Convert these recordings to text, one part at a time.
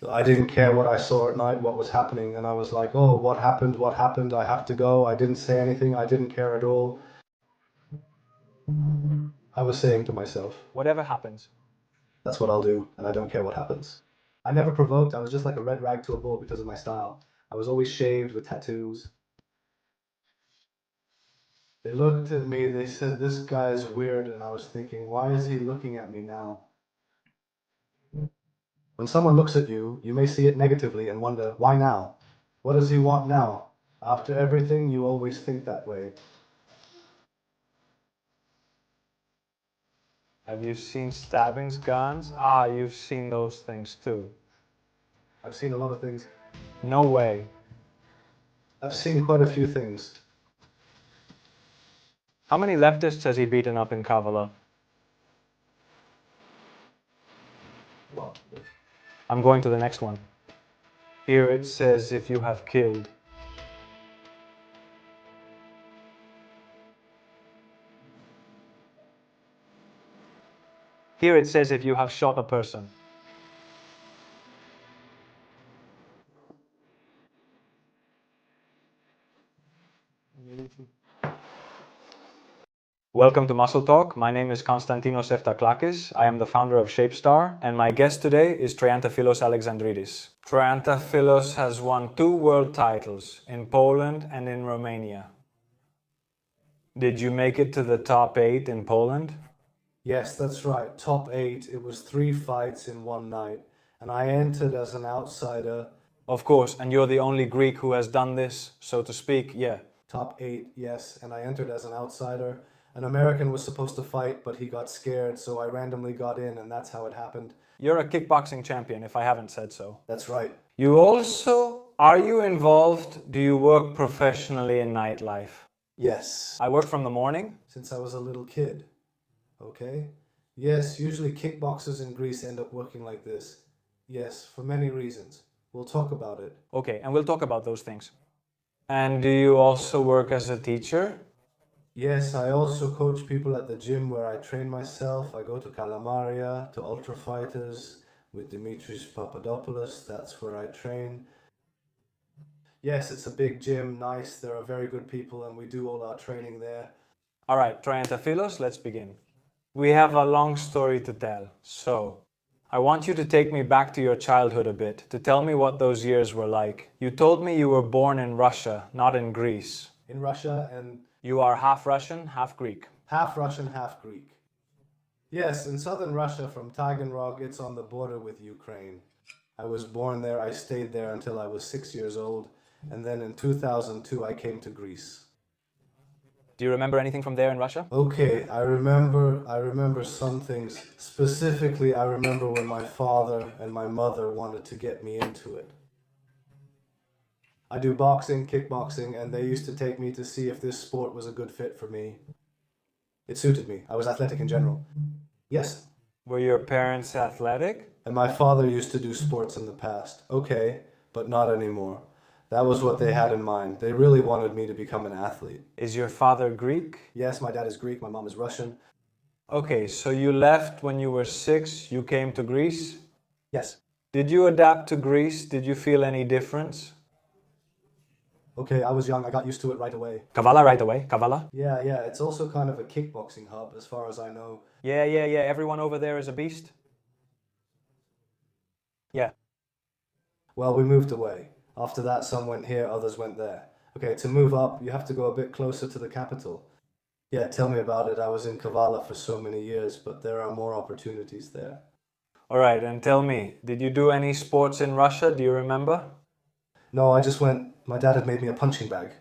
I didn't care what I saw at night, what was happening, and I was like, oh, what happened? What happened? I have to go. I didn't say anything. I didn't care at all. I was saying to myself, Whatever happens. that's what I'll do, and I don't care what happens. I never provoked. I was just like a red rag to a bull because of my style. I was always shaved with tattoos. They looked at me, they said, this guy is weird, and I was thinking, why is he looking at me now? When someone looks at you, you may see it negatively and wonder, why now? What does he want now? After everything, you always think that way. Have you seen stabbings, guns? Ah, you've seen those things too. I've seen a lot of things. No way. I've seen quite a few things. How many leftists has he beaten up in Kavala? I'm going to the next one. Here it says if you have killed. Here it says if you have shot a person. Welcome to Muscle Talk. My name is Konstantinos Eftaklakis. I am the founder of Shapestar, and my guest today is Triantafyllos Alexandridis. Triantafyllos has won 2 world titles in Poland and in Romania. Did you make it to the top 8 in Poland? Yes, that's right. Top 8. It was 3 fights in one night, and I entered as an outsider. Of course, and you're the only Greek who has done this, so to speak, yeah. Top 8, yes, and I entered as an outsider. An American was supposed to fight, but he got scared, so I randomly got in, and that's how it happened. You're a kickboxing champion, if I haven't said so. That's right. You also, are you involved, do you work professionally in nightlife? Yes. I work from the morning. Since I was a little kid. Okay? Yes, usually kickboxers in Greece end up working like this. Yes, for many reasons. We'll talk about it. Okay, and we'll talk about those things. And do you also work as a teacher? Yes, I also coach people at the gym where I train myself. I go to Kalamaria, to Ultra Fighters with Dimitris Papadopoulos. That's where I train. Yes, it's a big gym, nice. There are very good people, and we do all our training there. All right, Triantafyllos, let's begin. We have a long story to tell, so I want you to take me back to your childhood a bit, to tell me what those years were like. You told me you were born in Russia, not in Greece. In Russia, and You are half Russian, half Greek. half Russian, half Greek. Yes, in southern Russia from Taganrog, it's on the border with Ukraine. I was born there, I stayed there until I was 6 years old, and then in 2002 I came to Greece. Do you remember anything from there in Russia? Okay, I remember some things. Specifically, I remember when my father and my mother wanted to get me into it. I do boxing, kickboxing, and they used to take me to see if this sport was a good fit for me. It suited me. I was athletic in general. Yes. Were your parents athletic? And my father used to do sports in the past. Okay, but not anymore. That was what they had in mind. They really wanted me to become an athlete. Is your father Greek? Yes, my dad is Greek, my mom is Russian. Okay, so you left when you were 6, you came to Greece? Yes. Did you adapt to Greece? Did you feel any difference? Okay, I was young, I got used to it right away. Kavala right away, Kavala? Yeah, it's also kind of a kickboxing hub as far as I know. Yeah, everyone over there is a beast? Yeah. Well, we moved away. After that, some went here, others went there. Okay, to move up, you have to go a bit closer to the capital. Yeah, tell me about it. I was in Kavala for so many years, but there are more opportunities there. All right, and tell me, did you do any sports in Russia? Do you remember? No, I just went, my dad had made me a punching bag.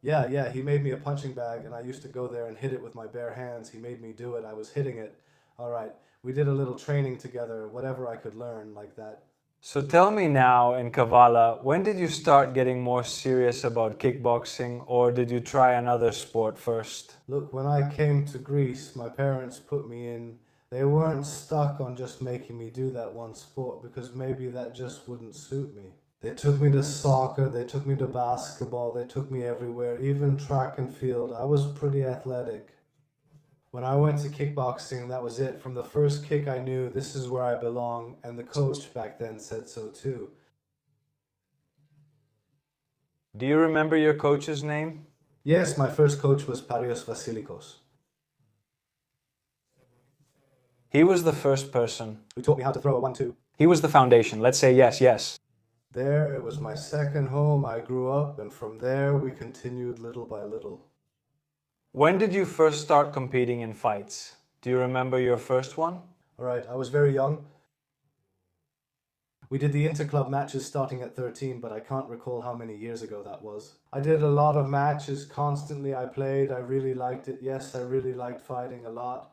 Yeah, he made me a punching bag, and I used to go there and hit it with my bare hands. He made me do it. I was hitting it. All right, we did a little training together, whatever I could learn like that. So tell me now in Kavala, when did you start getting more serious about kickboxing, or did you try another sport first? Look, when I came to Greece, my parents put me in. They weren't stuck on just making me do that one sport because maybe that just wouldn't suit me. They took me to soccer, they took me to basketball, they took me everywhere, even track and field. I was pretty athletic. When I went to kickboxing, that was it. From the first kick, I knew this is where I belong, and the coach back then said so too. Do you remember your coach's name? Yes, my first coach was Parios Vasilikos. He was the first person. Who taught me how to throw a 1-2. He was the foundation. Let's say yes, yes. There, it was my second home. I grew up, and from there, we continued little by little. When did you first start competing in fights? Do you remember your first one? All right, I was very young. We did the interclub matches starting at 13, but I can't recall how many years ago that was. I did a lot of matches constantly. I played. I really liked it. Yes, I really liked fighting a lot.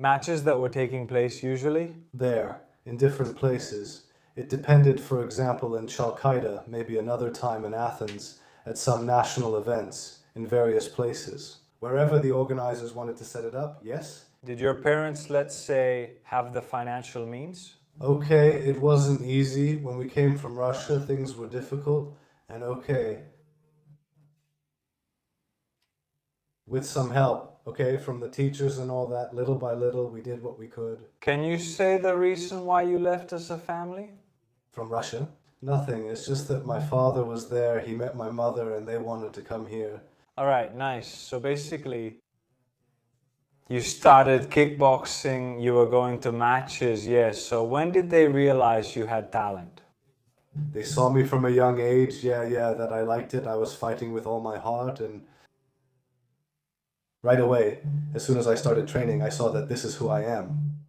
Matches that were taking place usually? There, in different places. It depended, for example, in Chalkida, maybe another time in Athens, at some national events, in various places. Wherever the organizers wanted to set it up, yes. Did your parents, let's say, have the financial means? Okay, it wasn't easy. When we came from Russia, things were difficult, and okay. With some help, okay, from the teachers and all that, little by little, we did what we could. Can you say the reason why you left as a family? From Russia? Nothing, it's just that my father was there, he met my mother, and they wanted to come here. All right, nice. So basically, you started kickboxing, you were going to matches, yes. So when did they realize you had talent? They saw me from a young age, that I liked it. I was fighting with all my heart, and right away, as soon as I started training, I saw that this is who I am.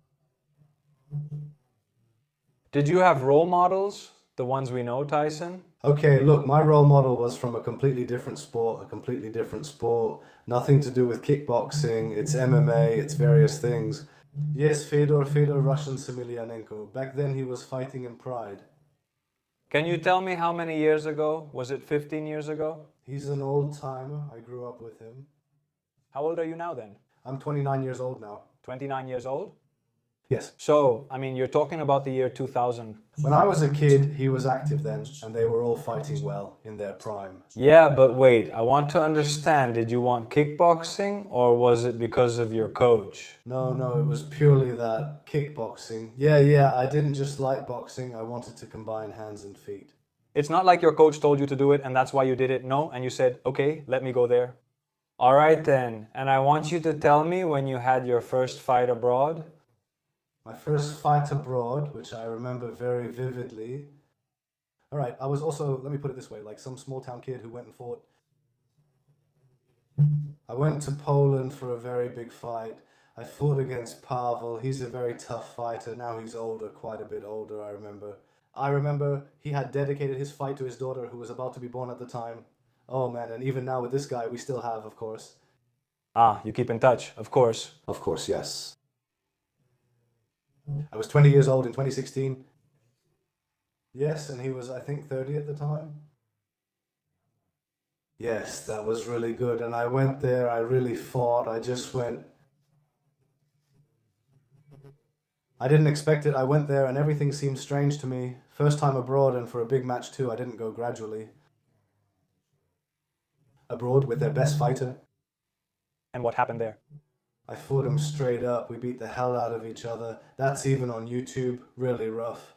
Did you have role models? The ones we know, Tyson? Okay, look, my role model was from a completely different sport, nothing to do with kickboxing, it's MMA, it's various things. Yes, Fedor Russian Semelianenko. Back then he was fighting in Pride. Can you tell me how many years ago? Was it 15 years ago? He's an old timer, I grew up with him. How old are you now then? I'm 29 years old now. 29 years old? Yes. So, I mean, you're talking about the year 2000. When I was a kid, he was active then, and they were all fighting well in their prime. Yeah, but wait, I want to understand, did you want kickboxing or was it because of your coach? No, it was purely that kickboxing. Yeah, I didn't just like boxing, I wanted to combine hands and feet. It's not like your coach told you to do it and that's why you did it, no? And you said, okay, let me go there. All right then, and I want you to tell me when you had your first fight abroad. My first fight abroad, which I remember very vividly. All right, I was also, let me put it this way, like some small town kid who went and fought. I went to Poland for a very big fight. I fought against Pavel. He's a very tough fighter. Now he's older, quite a bit older, I remember. I remember he had dedicated his fight to his daughter who was about to be born at the time. Oh man, and even now with this guy, we still have, of course. Ah, you keep in touch, of course. Of course, yes. I was 20 years old in 2016. Yes, and he was, I think, 30 at the time. Yes, that was really good. And I went there, I really fought. I just went. I didn't expect it. I went there and everything seemed strange to me. First time abroad, and for a big match too, I didn't go gradually. Abroad with their best fighter. And what happened there? I fought him straight up. We beat the hell out of each other. That's even on YouTube. Really rough.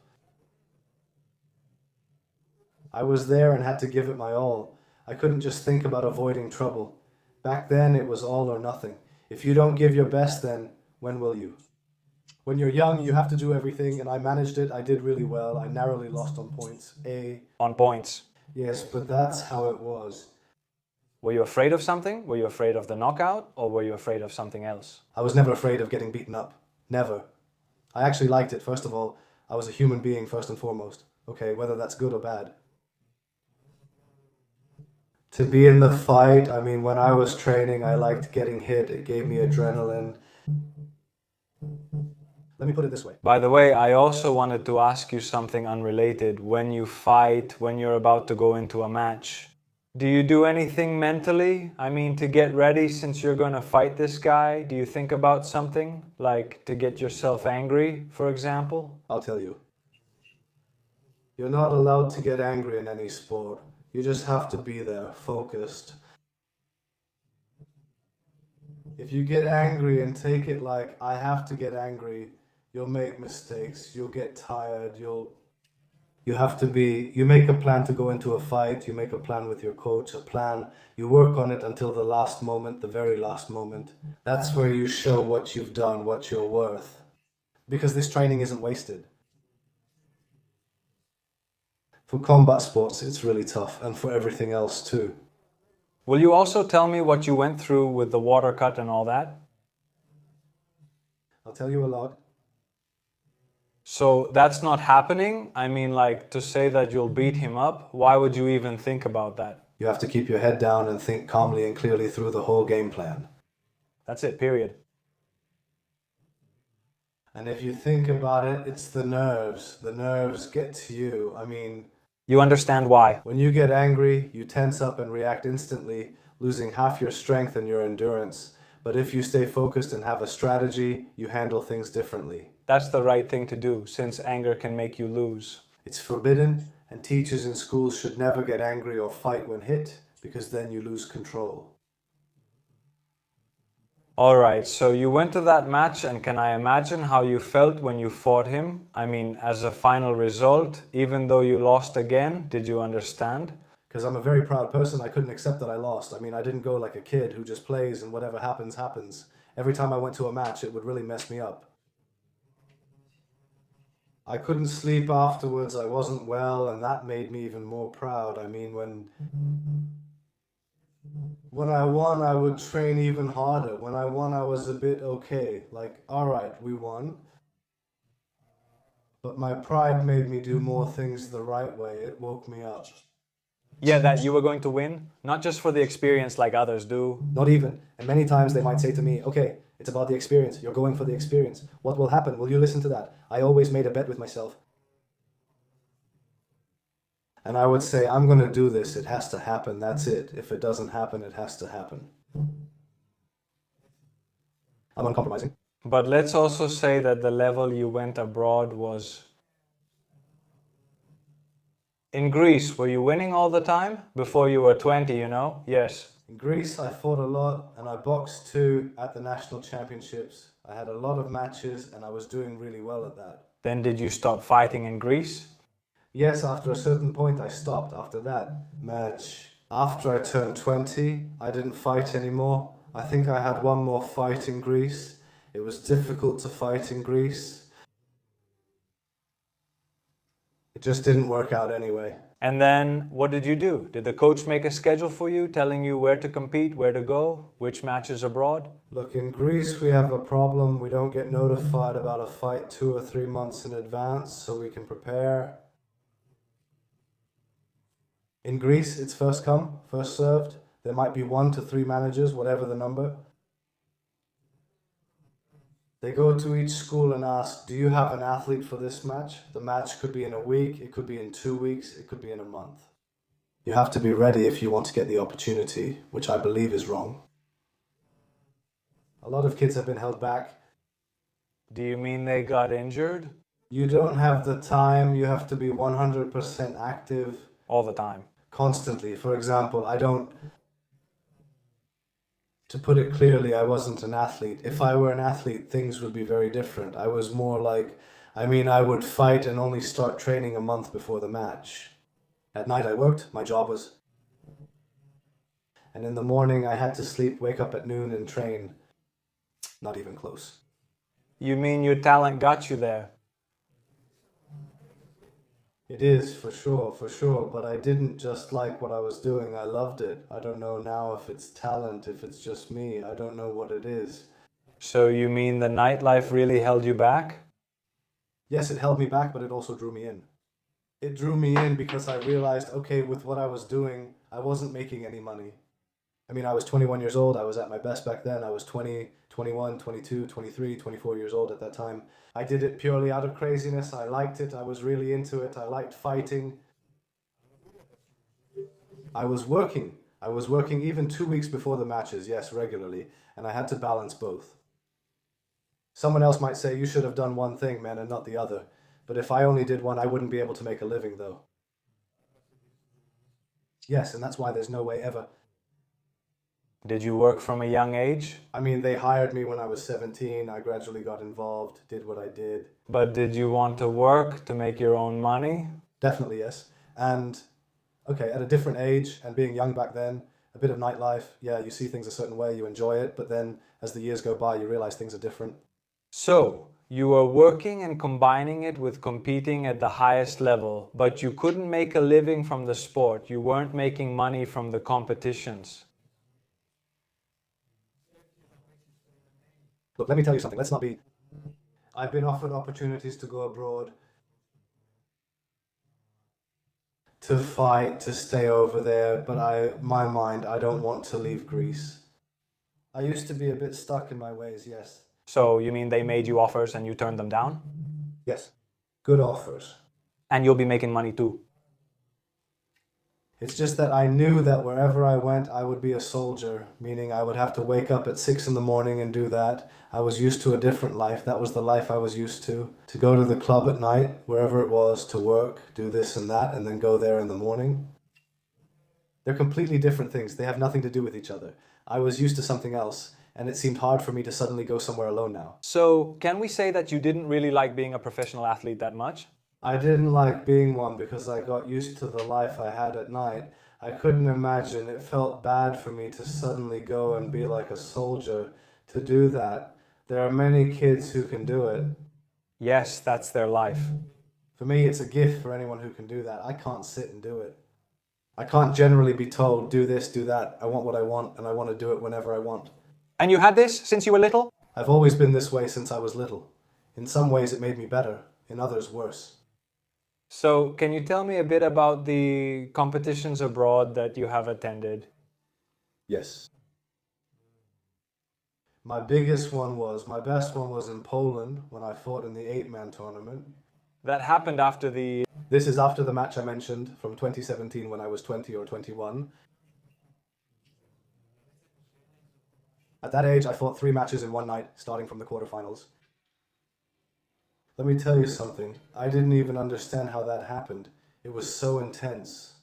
I was there and had to give it my all. I couldn't just think about avoiding trouble. Back then, it was all or nothing. If you don't give your best, then when will you? When you're young, you have to do everything, and I managed it. I did really well. I narrowly lost on points. On points. Yes, but that's how it was. Were you afraid of something? Were you afraid of the knockout? Or were you afraid of something else? I was never afraid of getting beaten up. Never. I actually liked it. First of all, I was a human being first and foremost. Okay, whether that's good or bad. To be in the fight, I mean, when I was training, I liked getting hit. It gave me adrenaline. Let me put it this way. By the way, I also wanted to ask you something unrelated. When you fight, when you're about to go into a match, do you do anything mentally? I mean, to get ready since you're going to fight this guy? Do you think about something? Like to get yourself angry, for example? I'll tell you. You're not allowed to get angry in any sport. You just have to be there, focused. If you get angry and take it like, I have to get angry, you'll make mistakes, you'll get tired, you make a plan to go into a fight, you make a plan with your coach, a plan, you work on it until the last moment, the very last moment. That's where you show what you've done, what you're worth. Because this training isn't wasted. For combat sports, it's really tough, and for everything else too. Will you also tell me what you went through with the water cut and all that? I'll tell you a lot. So that's not happening? I mean, like, to say that you'll beat him up, why would you even think about that? You have to keep your head down and think calmly and clearly through the whole game plan. That's it, period. And if you think about it, it's the nerves. The nerves get to you. I mean, You understand why? when you get angry, you tense up and react instantly, losing half your strength and your endurance. But if you stay focused and have a strategy, you handle things differently. That's the right thing to do, since anger can make you lose. It's forbidden, and teachers in schools should never get angry or fight when hit, because then you lose control. Alright, so you went to that match, and can I imagine how you felt when you fought him? I mean, as a final result, even though you lost again, did you understand? Because I'm a very proud person, I couldn't accept that I lost. I mean, I didn't go like a kid who just plays and whatever happens, happens. Every time I went to a match, it would really mess me up. I couldn't sleep afterwards, I wasn't well, and that made me even more proud. I mean, when I won, I would train even harder. When I won, I was a bit okay. Like, alright, we won. But my pride made me do more things the right way. It woke me up. Yeah, that you were going to win, not just for the experience like others do. Not even. And many times they might say to me, okay, it's about the experience. You're going for the experience. What will happen? Will you listen to that? I always made a bet with myself. And I would say, I'm going to do this. It has to happen. That's it. If it doesn't happen, it has to happen. I'm uncompromising. But let's also say that the level you went abroad was... In Greece, were you winning all the time? Before you were 20, you know? Yes. In Greece, I fought a lot, and I boxed too at the national championships. I had a lot of matches, and I was doing really well at that. Then did you stop fighting in Greece? Yes, after a certain point, I stopped after that match. After I turned 20, I didn't fight anymore. I think I had one more fight in Greece. It was difficult to fight in Greece. It just didn't work out anyway. And then what did you do? Did the coach make a schedule for you, telling you where to compete, where to go, which matches abroad? Look, in Greece we have a problem. We don't get notified about a fight 2 or 3 months in advance, so we can prepare. In Greece, it's first come, first served. There might be 1 to 3 managers, whatever the number. They go to each school and ask, do you have an athlete for this match? The match could be in a week, it could be in 2 weeks, it could be in a month. You have to be ready if you want to get the opportunity, which I believe is wrong. A lot of kids have been held back. Do you mean they got injured? You don't have the time, you have to be 100% active. All the time. Constantly. For example, to put it clearly, I wasn't an athlete. If I were an athlete, things would be very different. I was more like, I would fight and only start training a month before the match. At night I worked, my job was. And in the morning I had to sleep, wake up at noon and train. Not even close. You mean your talent got you there? It is, for sure, but I didn't just like what I was doing, I loved it. I don't know now if it's talent, if it's just me, I don't know what it is. So you mean the nightlife really held you back? Yes, it held me back, but it also drew me in. It drew me in because I realized, okay, with what I was doing, I wasn't making any money. I was 21 years old, I was at my best back then, I was 20, 21, 22, 23, 24 years old at that time. I did it purely out of craziness, I liked it, I was really into it, I liked fighting. I was working even 2 weeks before the matches, yes, regularly, and I had to balance both. Someone else might say, you should have done one thing, man, and not the other. But if I only did one, I wouldn't be able to make a living, though. Yes, and that's why there's no way ever. Did you work from a young age? I mean, they hired me when I was 17. I gradually got involved, did what I did. But did you want to work to make your own money? Definitely, yes. And, okay, at a different age and being young back then, a bit of nightlife, yeah, you see things a certain way, you enjoy it, but then as the years go by, you realize things are different. So, you were working and combining it with competing at the highest level, but you couldn't make a living from the sport. You weren't making money from the competitions. Look, let me tell you something. Let's not be... I've been offered opportunities to go abroad, to fight, to stay over there, but my mind, I don't want to leave Greece. I used to be a bit stuck in my ways, yes. So, you mean they made you offers and you turned them down? Yes, good offers. And you'll be making money too. It's just that I knew that wherever I went, I would be a soldier, meaning I would have to wake up at 6 in the morning and do that. I was used to a different life. That was the life I was used to. To go to the club at night, wherever it was, to work, do this and that, and then go there in the morning. They're completely different things. They have nothing to do with each other. I was used to something else, and it seemed hard for me to suddenly go somewhere alone now. So, can we say that you didn't really like being a professional athlete that much? I didn't like being one because I got used to the life I had at night. I couldn't imagine. It felt bad for me to suddenly go and be like a soldier. To do that, there are many kids who can do it. Yes, that's their life. For me, it's a gift for anyone who can do that. I can't sit and do it. I can't generally be told, do this, do that. I want what I want, and I want to do it whenever I want. And you had this since you were little? I've always been this way since I was little. In some ways, it made me better. In others, worse. So, can you tell me a bit about the competitions abroad that you have attended? Yes. My best one was in Poland when I fought in the 8-man tournament. That happened after the... This is after the match I mentioned from 2017 when I was 20 or 21. At that age, I fought 3 matches in one night, starting from the quarterfinals. Let me tell you something. I didn't even understand how that happened. It was so intense.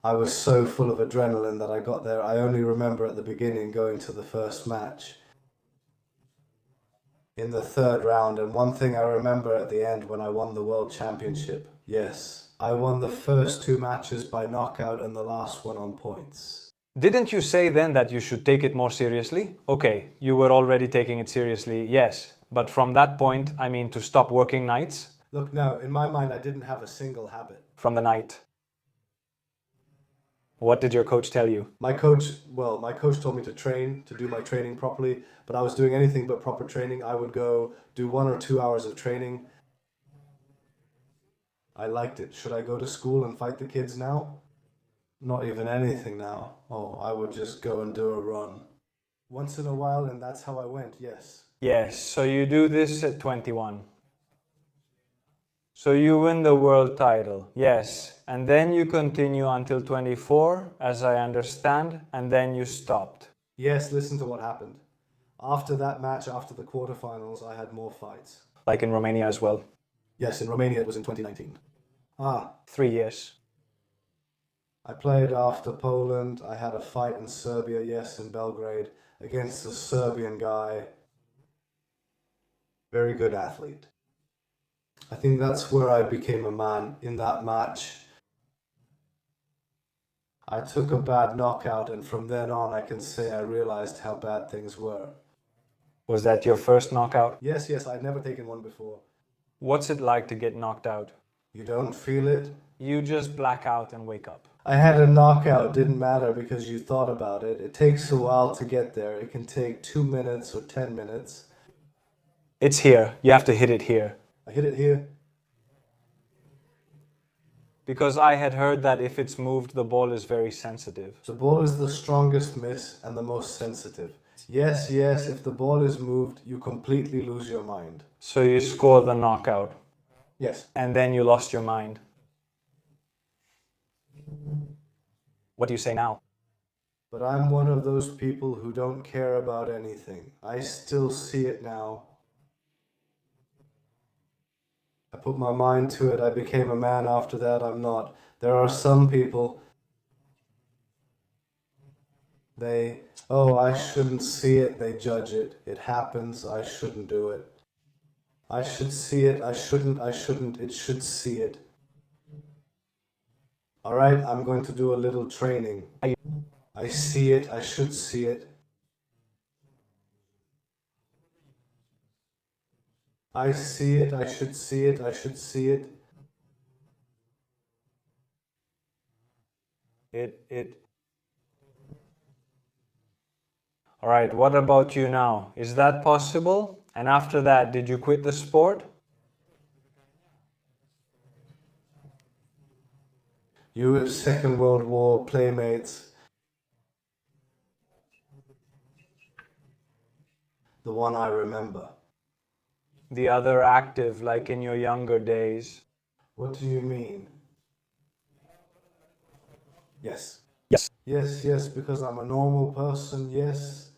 I was so full of adrenaline that I got there. I only remember at the beginning going to the first match in the 3rd round, and one thing I remember at the end when I won the World Championship. Yes, I won the first 2 matches by knockout and the last one on points. Didn't you say then that you should take it more seriously? Okay, you were already taking it seriously, yes. But from that point, I mean to stop working nights? Look, no, in my mind I didn't have a single habit. From the night. What did your coach tell you? My coach told me to train, to do my training properly, but I was doing anything but proper training. I would go do 1 or 2 hours of training. I liked it. Should I go to school and fight the kids now? Not even anything now. Oh, I would just go and do a run. Once in a while, and that's how I went, yes. Yes, so you do this at 21. So you win the world title, yes. And then you continue until 24, as I understand, and then you stopped. Yes, listen to what happened. After that match, after the quarterfinals, I had more fights. Like in Romania as well? Yes, in Romania it was in 2019. 3 years. I played after Poland. I had a fight in Serbia, yes, in Belgrade, against a Serbian guy. Very good athlete. I think that's where I became a man, in that match. I took a bad knockout, and from then on I can say I realized how bad things were. Was that your first knockout? Yes, I'd never taken one before. What's it like to get knocked out? You don't feel it? You just black out and wake up. I had a knockout, didn't matter because you thought about it. It takes a while to get there. It can take 2 minutes or 10 minutes. It's here. You have to hit it here. I hit it here. Because I had heard that if it's moved, the ball is very sensitive. The ball is the strongest miss and the most sensitive. Yes, if the ball is moved, you completely lose your mind. So you score the knockout. Yes. And then you lost your mind. What do you say now? But I'm one of those people who don't care about anything. I still see it now. I put my mind to it. I became a man after that. I'm not. There are some people I shouldn't see it, they judge it. It happens, I shouldn't do it. I should see it, I shouldn't, it should see it. Alright, I'm going to do a little training. I see it, I should see it. I see it, I should see it, I should see it. All right, what about you now? Is that possible? And after that, did you quit the sport? You were Second World War playmates. The one I remember. The other active, like in your younger days? What do you mean? Yes. Yes. Yes, because I'm a normal person, yes.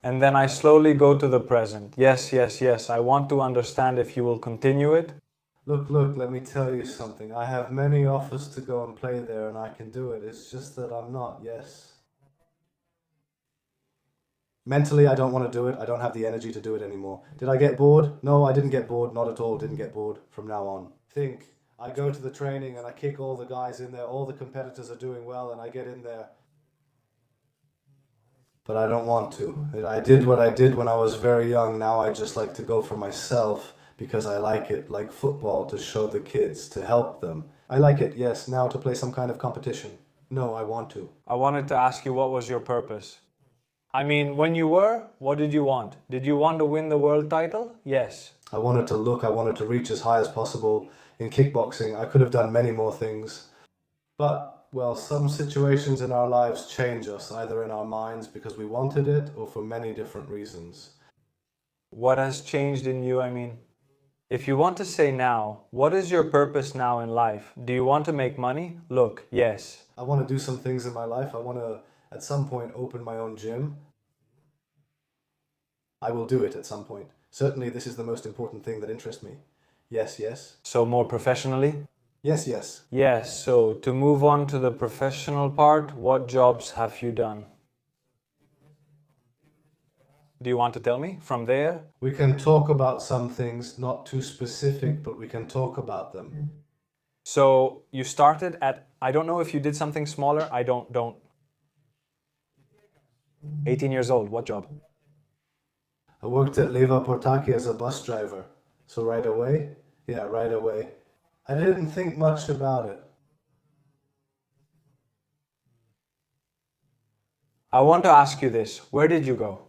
And then I slowly go to the present. Yes. I want to understand if you will continue it. Look, let me tell you something. I have many offers to go and play there and I can do it. It's just that I'm not, yes. Mentally, I don't want to do it. I don't have the energy to do it anymore. Did I get bored? No, I didn't get bored. Not at all. Didn't get bored from now on. Think. I go to the training and I kick all the guys in there. All the competitors are doing well and I get in there. But I don't want to. I did what I did when I was very young. Now I just like to go for myself because I like it, like football, to show the kids, to help them. I like it, yes. Now to play some kind of competition. No, I want to. I wanted to ask you, what was your purpose? I mean, when you were, what did you want? Did you want to win the world title? Yes. I wanted to reach as high as possible. In kickboxing, I could have done many more things. But, well, some situations in our lives change us, either in our minds because we wanted it or for many different reasons. What has changed in you, I mean? If you want to say now, what is your purpose now in life? Do you want to make money? Look, yes. I want to do some things in my life. I want to, at some point, open my own gym. I will do it at some point. Certainly, this is the most important thing that interests me. Yes. So more professionally? Yes. Yes, so to move on to the professional part, what jobs have you done? Do you want to tell me from there? We can talk about some things, not too specific, but we can talk about them. So you started at, I don't know if you did something smaller, I don't. 18 years old, what job? I worked at Leva Portaki as a bus driver. So right away? Yeah, right away. I didn't think much about it. I want to ask you this, where did you go?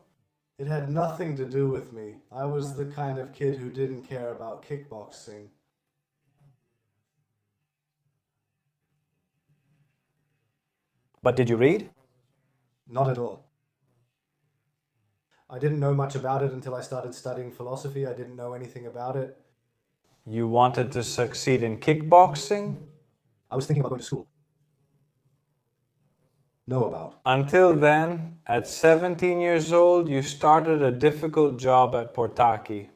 It had nothing to do with me. I was the kind of kid who didn't care about kickboxing. But did you read? Not at all. I didn't know much about it until I started studying philosophy. I didn't know anything about it. You wanted to succeed in kickboxing? I was thinking about going to school. Know about. Until then, at 17 years old, you started a difficult job at Portaki.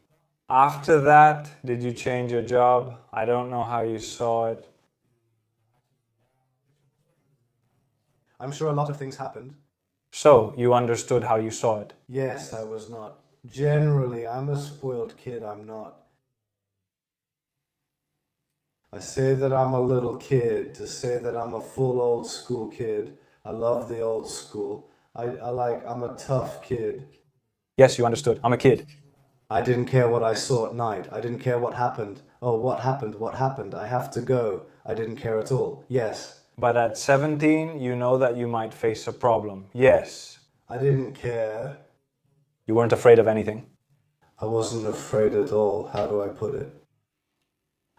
After that, did you change your job? I don't know how you saw it. I'm sure a lot of things happened. So, you understood how you saw it? Yes, I was not. Generally, I'm a spoiled kid, I'm not. I say that I'm a little kid to say that I'm a full old school kid. I love the old school. I'm a tough kid. Yes, you understood. I'm a kid. I didn't care what I saw at night. I didn't care what happened. Oh, what happened? I have to go. I didn't care at all. Yes. But at 17, you know that you might face a problem. Yes. I didn't care. You weren't afraid of anything? I wasn't afraid at all. How do I put it?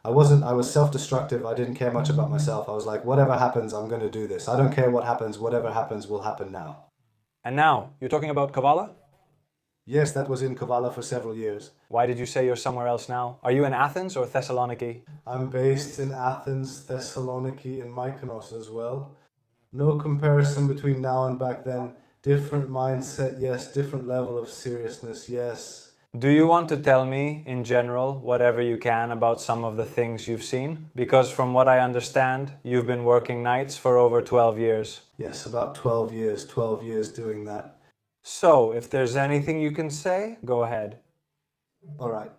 I was self-destructive. I didn't care much about myself. I was like, whatever happens, I'm going to do this. I don't care what happens. Whatever happens will happen now. And now, you're talking about Kavala? Yes, that was in Kavala for several years. Why did you say you're somewhere else now? Are you in Athens or Thessaloniki? I'm based in Athens, Thessaloniki, and Mykonos as well. No comparison between now and back then. Different mindset, yes. Different level of seriousness, yes. Do you want to tell me, in general, whatever you can about some of the things you've seen? Because from what I understand, you've been working nights for over 12 years. Yes, about 12 years, 12 years doing that. So, if there's anything you can say, go ahead. All right.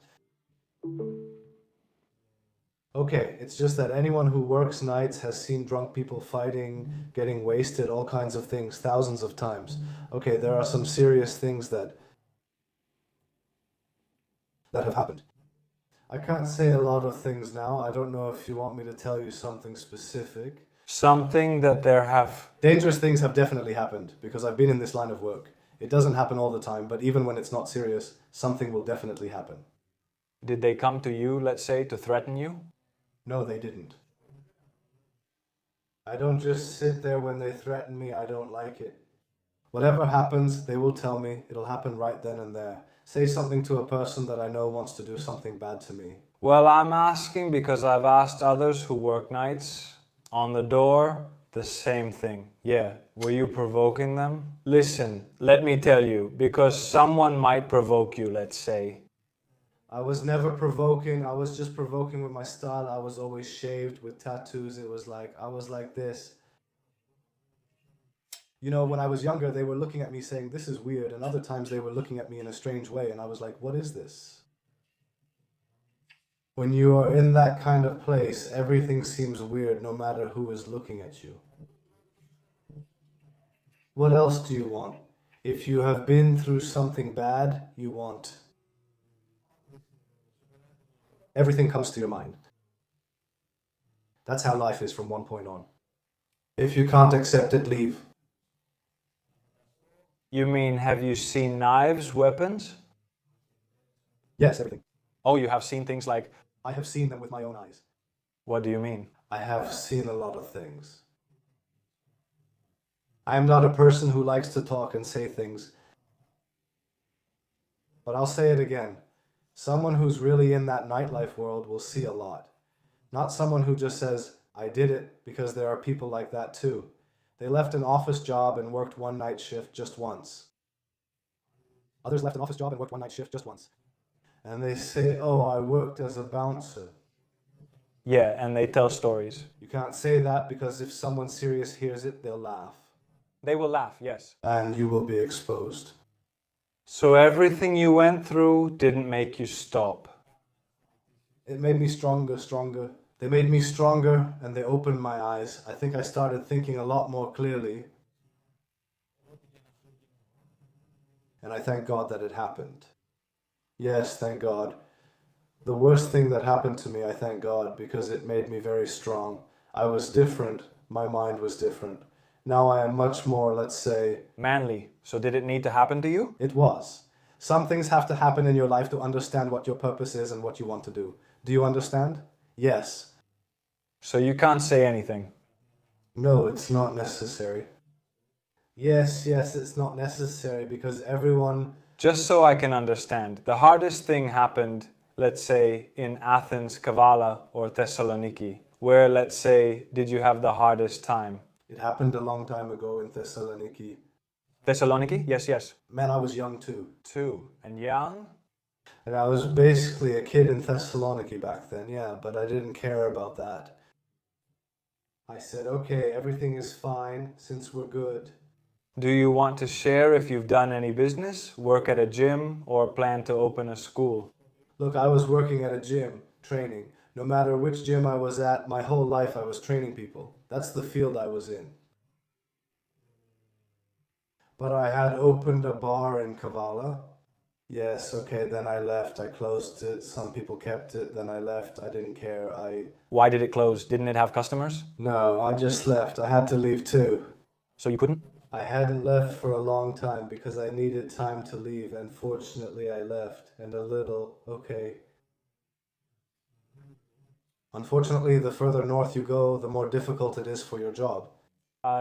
Okay, it's just that anyone who works nights has seen drunk people fighting, getting wasted, all kinds of things, thousands of times. Okay, there are some serious things that have happened. I can't say a lot of things now. I don't know if you want me to tell you something specific. Something that there have... Dangerous things have definitely happened, because I've been in this line of work. It doesn't happen all the time, but even when it's not serious, something will definitely happen. Did they come to you, let's say, to threaten you? No, they didn't. I don't just sit there when they threaten me. I don't like it. Whatever happens, they will tell me. It'll happen right then and there. Say something to a person that I know wants to do something bad to me. Well, I'm asking because I've asked others who work nights. On the door, the same thing. Yeah, were you provoking them? Listen, let me tell you, because someone might provoke you, let's say. I was never provoking. I was just provoking with my style. I was always shaved with tattoos. It was like, I was like this. You know, when I was younger, they were looking at me saying, this is weird. And other times they were looking at me in a strange way. And I was like, what is this? When you are in that kind of place, everything seems weird no matter who is looking at you. What else do you want? If you have been through something bad, you want. Everything comes to your mind. That's how life is from one point on. If you can't accept it, leave. You mean, have you seen knives, weapons? Yes, everything. Oh, you have seen things like... I have seen them with my own eyes. What do you mean? I have seen a lot of things. I am not a person who likes to talk and say things. But I'll say it again. Someone who's really in that nightlife world will see a lot. Not someone who just says, I did it, because there are people like that too. They left an office job and worked one night shift just once. Others left an office job and worked one night shift just once. And they say, oh, I worked as a bouncer. Yeah, and they tell stories. You can't say that because if someone serious hears it, they'll laugh. They will laugh, yes. And you will be exposed. So everything you went through didn't make you stop. It made me stronger. They made me stronger and they opened my eyes. I think I started thinking a lot more clearly. And I thank God that it happened. Yes, thank God. The worst thing that happened to me, I thank God, because it made me very strong. I was different. My mind was different. Now I am much more, let's say... Manly. So did it need to happen to you? It was. Some things have to happen in your life to understand what your purpose is and what you want to do. Do you understand? Yes. So you can't say anything? No, it's not necessary. Yes, it's not necessary because everyone... Just so I can understand, the hardest thing happened, let's say, in Athens, Kavala, or Thessaloniki, where, let's say, did you have the hardest time? It happened a long time ago in Thessaloniki. Thessaloniki? Yes. Man, I was young too. And young? And I was basically a kid in Thessaloniki back then, yeah, but I didn't care about that. I said, okay, everything is fine since we're good. Do you want to share if you've done any business, work at a gym, or plan to open a school? Look, I was working at a gym, training. No matter which gym I was at, my whole life I was training people. That's the field I was in. But I had opened a bar in Kavala. Yes, okay, then I left. I closed it. Some people kept it. Then I left. I didn't care. Why did it close? Didn't it have customers? No, I just left. I had to leave too. So you couldn't? I hadn't left for a long time because I needed time to leave, and fortunately I left, and a little, okay. Unfortunately, the further north you go, the more difficult it is for your job.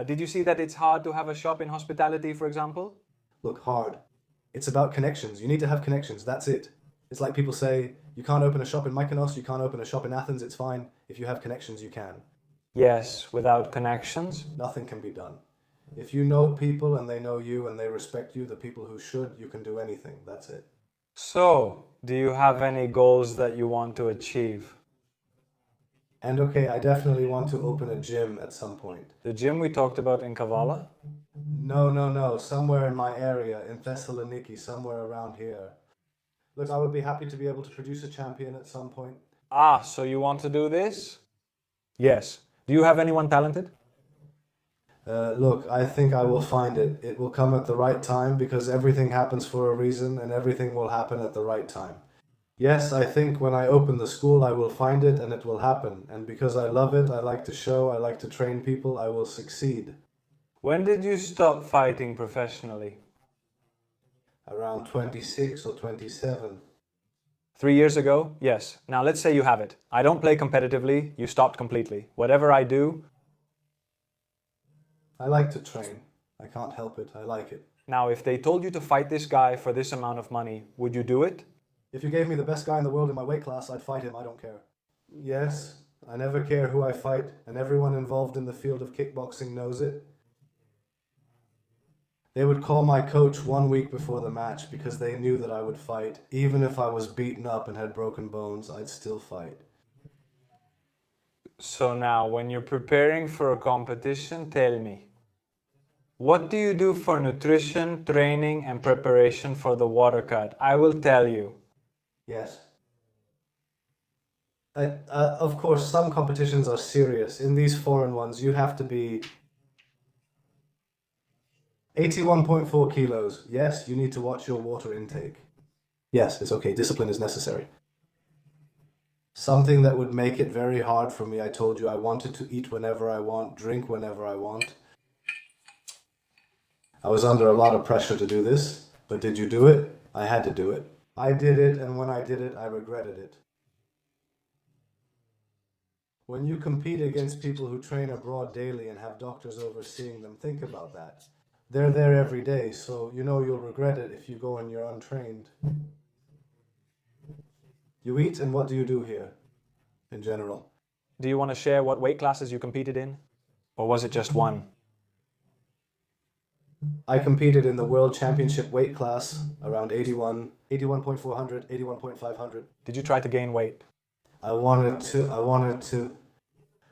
Did you see that it's hard to have a shop in hospitality, for example? Look, hard. It's about connections. You need to have connections, that's it. It's like people say, you can't open a shop in Mykonos, you can't open a shop in Athens, it's fine. If you have connections, you can. Yes, without connections? Nothing can be done. If you know people and they know you and they respect you, the people who should, you can do anything. That's it. So, do you have any goals that you want to achieve? And okay, I definitely want to open a gym at some point. The gym we talked about in Kavala? No. Somewhere in my area, in Thessaloniki, somewhere around here. Look, I would be happy to be able to produce a champion at some point. Ah, so you want to do this? Yes. Do you have anyone talented? Look, I think I will find it. It will come at the right time because everything happens for a reason and everything will happen at the right time. Yes, I think when I open the school, I will find it and it will happen. And because I love it, I like to show, I like to train people, I will succeed. When did you stop fighting professionally? Around 26 or 27. 3 years ago? Yes. Now let's say you have it. I don't play competitively, you stopped completely. Whatever I do. I like to train. I can't help it. I like it. Now, if they told you to fight this guy for this amount of money, would you do it? If you gave me the best guy in the world in my weight class, I'd fight him. I don't care. Yes, I never care who I fight, and everyone involved in the field of kickboxing knows it. They would call my coach 1 week before the match because they knew that I would fight. Even if I was beaten up and had broken bones, I'd still fight. So now, when you're preparing for a competition, tell me, what do you do for nutrition, training, and preparation for the water cut? I will tell you. Yes. Of course, some competitions are serious. In these foreign ones, you have to be 81.4 kilos. Yes, you need to watch your water intake. Yes, it's okay. Discipline is necessary. Something that would make it very hard for me, I told you, I wanted to eat whenever I want, drink whenever I want. I was under a lot of pressure to do this, but did you do it? I had to do it. I did it, and when I did it, I regretted it. When you compete against people who train abroad daily and have doctors overseeing them, think about that. They're there every day, so you know you'll regret it if you go and you're untrained. You eat, and what do you do here, in general? Do you want to share what weight classes you competed in? Or was it just one? I competed in the World Championship weight class, around 81, 81.400, 81.500. Did you try to gain weight? I wanted to.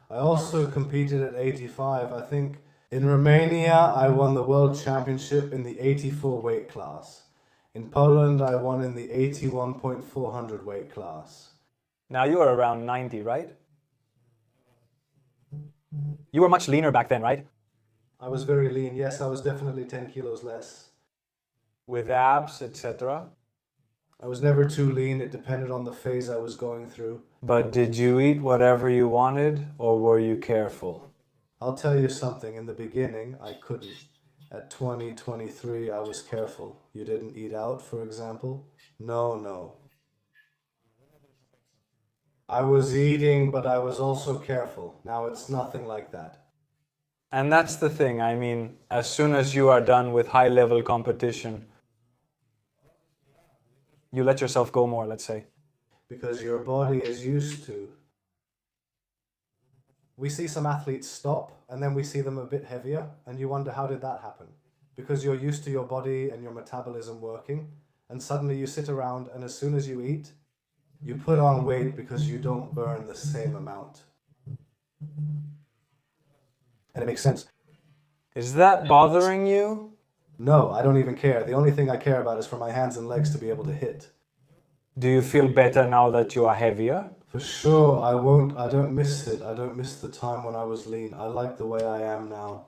I also competed at 85. I think in Romania, I won the World Championship in the 84 weight class. In Poland, I won in the 81.400 weight class. Now you were around 90, right? You were much leaner back then, right? I was very lean. Yes, I was definitely 10 kilos less. With abs, etc. I was never too lean. It depended on the phase I was going through. But did you eat whatever you wanted, or were you careful? I'll tell you something. In the beginning, I couldn't. At 20, 23, I was careful. You didn't eat out, for example? No. I was eating, but I was also careful. Now it's nothing like that. And that's the thing, I mean, as soon as you are done with high-level competition, you let yourself go more, let's say. Because your body is used to. We see some athletes stop, and then we see them a bit heavier, and you wonder, how did that happen? Because you're used to your body and your metabolism working, and suddenly you sit around, and as soon as you eat, you put on weight because you don't burn the same amount. And it makes sense. Is that bothering you? No, I don't even care. The only thing I care about is for my hands and legs to be able to hit. Do you feel better now that you are heavier? For sure, I don't miss it. I don't miss the time when I was lean. I like the way I am now.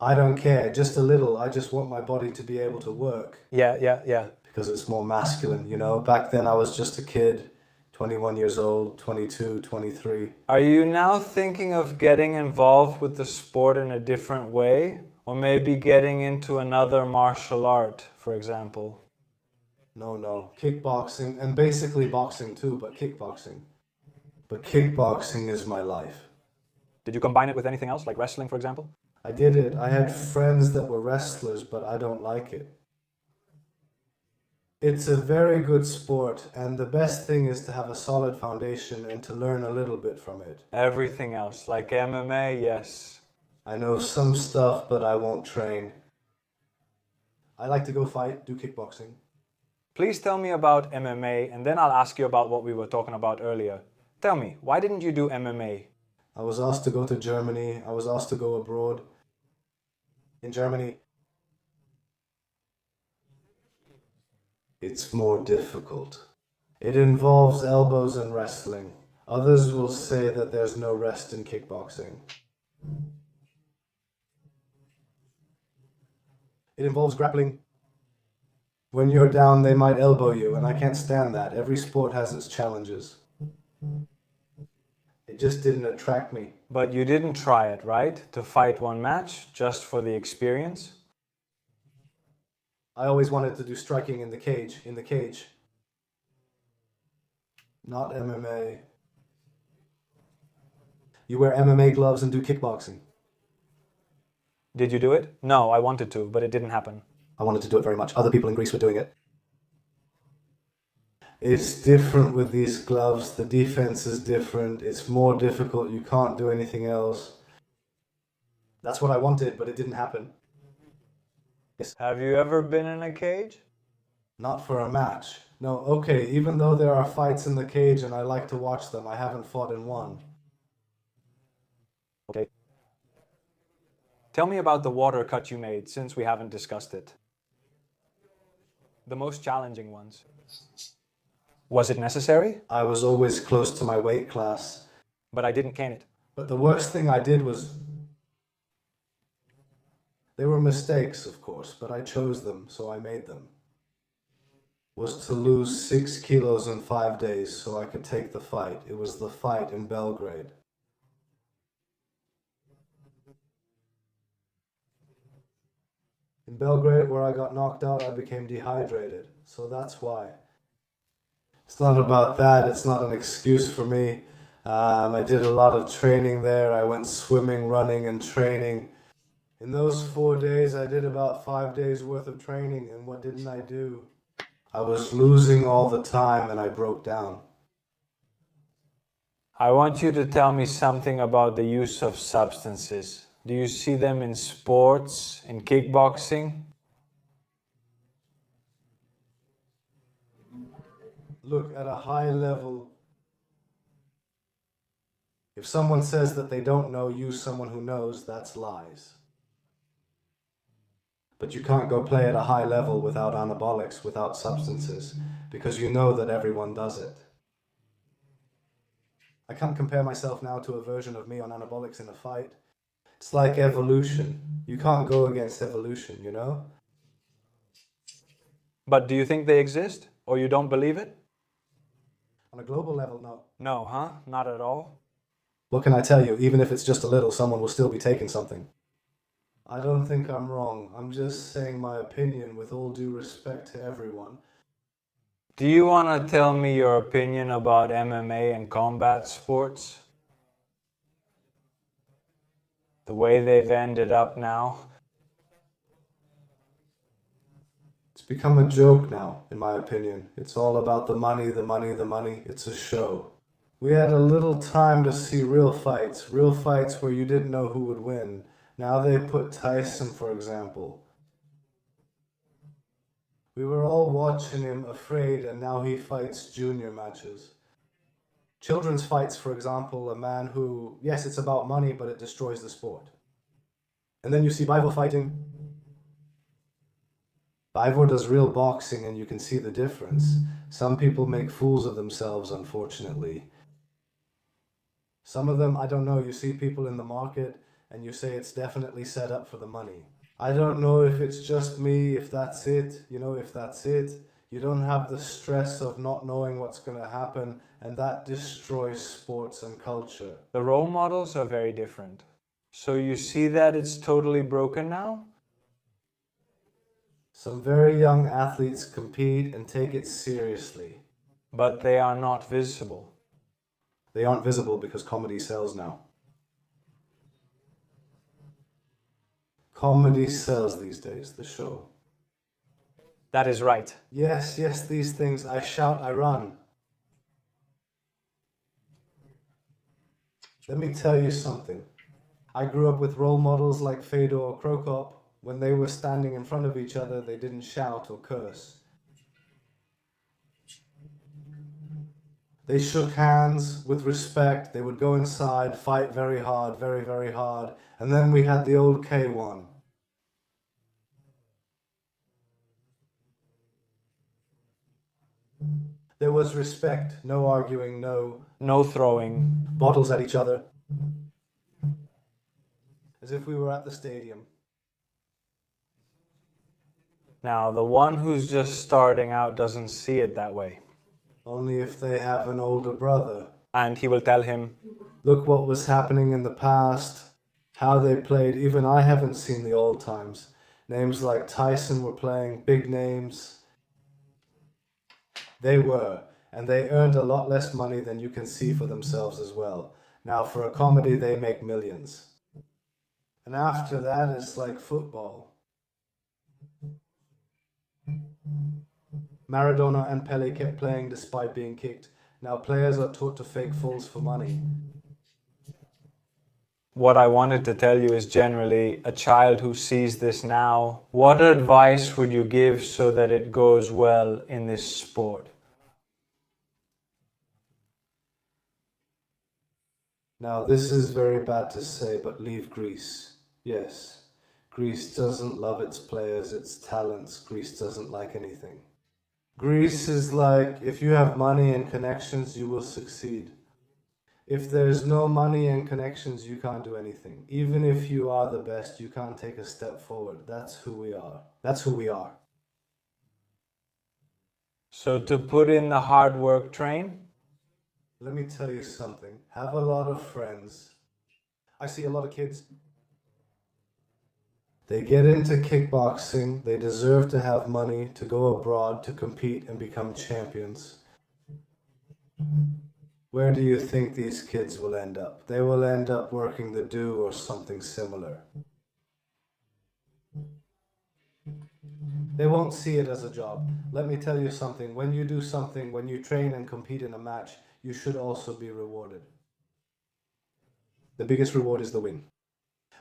I don't care, just a little. I just want my body to be able to work. Yeah. Because it's more masculine, you know? Back then I was just a kid, 21 years old, 22, 23. Are you now thinking of getting involved with the sport in a different way? Or maybe getting into another martial art, for example? No. Kickboxing, and basically boxing too, but kickboxing. But kickboxing is my life. Did you combine it with anything else, like wrestling, for example? I did it. I had friends that were wrestlers, but I don't like it. It's a very good sport, and the best thing is to have a solid foundation and to learn a little bit from it. Everything else, like MMA, yes. I know some stuff, but I won't train. I like to go fight, do kickboxing. Please tell me about MMA, and then I'll ask you about what we were talking about earlier. Tell me, why didn't you do MMA? I was asked to go to Germany. I was asked to go abroad. In Germany, it's more difficult. It involves elbows and wrestling. Others will say that there's no rest in kickboxing. It involves grappling. When you're down, they might elbow you, and I can't stand that. Every sport has its challenges. It just didn't attract me. But you didn't try it, right? To fight one match, just for the experience? I always wanted to do striking in the cage. Not MMA. You wear MMA gloves and do kickboxing. Did you do it? No, I wanted to, but it didn't happen. I wanted to do it very much. Other people in Greece were doing it. It's different with these gloves. The defense is different. It's more difficult. You can't do anything else. That's what I wanted, but it didn't happen. Yes. Have you ever been in a cage? Not for a match. No, okay, even though there are fights in the cage and I like to watch them, I haven't fought in one. Okay. Tell me about the water cut you made, since we haven't discussed it. The most challenging ones. Was it necessary? I was always close to my weight class. But I didn't can it. But the worst thing I did was... They were mistakes, of course, but I chose them, so I made them. Was to lose 6 kilos in 5 days so I could take the fight. It was the fight in Belgrade. In Belgrade, where I got knocked out, I became dehydrated. So that's why. It's not about that. It's not an excuse for me. I did a lot of training there. I went swimming, running, and training. In those 4 days, I did about 5 days worth of training. And what didn't I do? I was losing all the time and I broke down. I want you to tell me something about the use of substances. Do you see them in sports, in kickboxing? Look, at a high level, if someone says that they don't know, use someone who knows, that's lies. But you can't go play at a high level without anabolics, without substances, because you know that everyone does it. I can't compare myself now to a version of me on anabolics in a fight. It's like evolution. You can't go against evolution, you know? But do you think they exist? Or you don't believe it? On a global level, no. No, huh? Not at all? What can I tell you? Even if it's just a little, someone will still be taking something. I don't think I'm wrong. I'm just saying my opinion with all due respect to everyone. Do you want to tell me your opinion about MMA and combat sports? The way they've ended up now? It's become a joke now, in my opinion. It's all about the money, the money, the money. It's a show. We had a little time to see real fights where you didn't know who would win. Now they put Tyson, for example. We were all watching him afraid, and now he fights junior matches. Children's fights, for example, a man who, yes, it's about money, but it destroys the sport. And then you see Bivor fighting. Bivor does real boxing, and you can see the difference. Some people make fools of themselves, unfortunately. Some of them, I don't know, you see people in the market, and you say it's definitely set up for the money. I don't know if it's just me, if that's it, if that's it. You don't have the stress of not knowing what's going to happen, and that destroys sports and culture. The role models are very different. So you see that it's totally broken now? Some very young athletes compete and take it seriously. But they are not visible. They aren't visible because comedy sells now. Comedy sells these days, the show. That is right. Yes, these things. I shout, I run. Let me tell you something. I grew up with role models like Fedor or Krokop. When they were standing in front of each other, they didn't shout or curse. They shook hands with respect. They would go inside, fight very hard, very, very hard. And then we had the old K1. There was respect, no arguing, no throwing bottles at each other. As if we were at the stadium. Now, the one who's just starting out doesn't see it that way. Only if they have an older brother. And he will tell him, look what was happening in the past, how they played. Even I haven't seen the old times. Names like Tyson were playing, big names. They were, and they earned a lot less money than you can see for themselves as well. Now, for a comedy, they make millions. And after that, it's like football. Maradona and Pele kept playing despite being kicked. Now players are taught to fake falls for money. What I wanted to tell you is generally, a child who sees this now, what advice would you give so that it goes well in this sport? Now this is very bad to say, but leave Greece. Yes, Greece doesn't love its players, its talents. Greece doesn't like anything. Greece is like, if you have money and connections, you will succeed. If there's no money and connections, you can't do anything. Even if you are the best, you can't take a step forward. That's who we are. That's who we are. So to put in the hard work, train? Let me tell you something. Have a lot of friends. I see a lot of kids. They get into kickboxing. They deserve to have money to go abroad to compete and become champions. Where do you think these kids will end up? They will end up working the do or something similar. They won't see it as a job. Let me tell you something. When you do something, when you train and compete in a match, you should also be rewarded. The biggest reward is the win.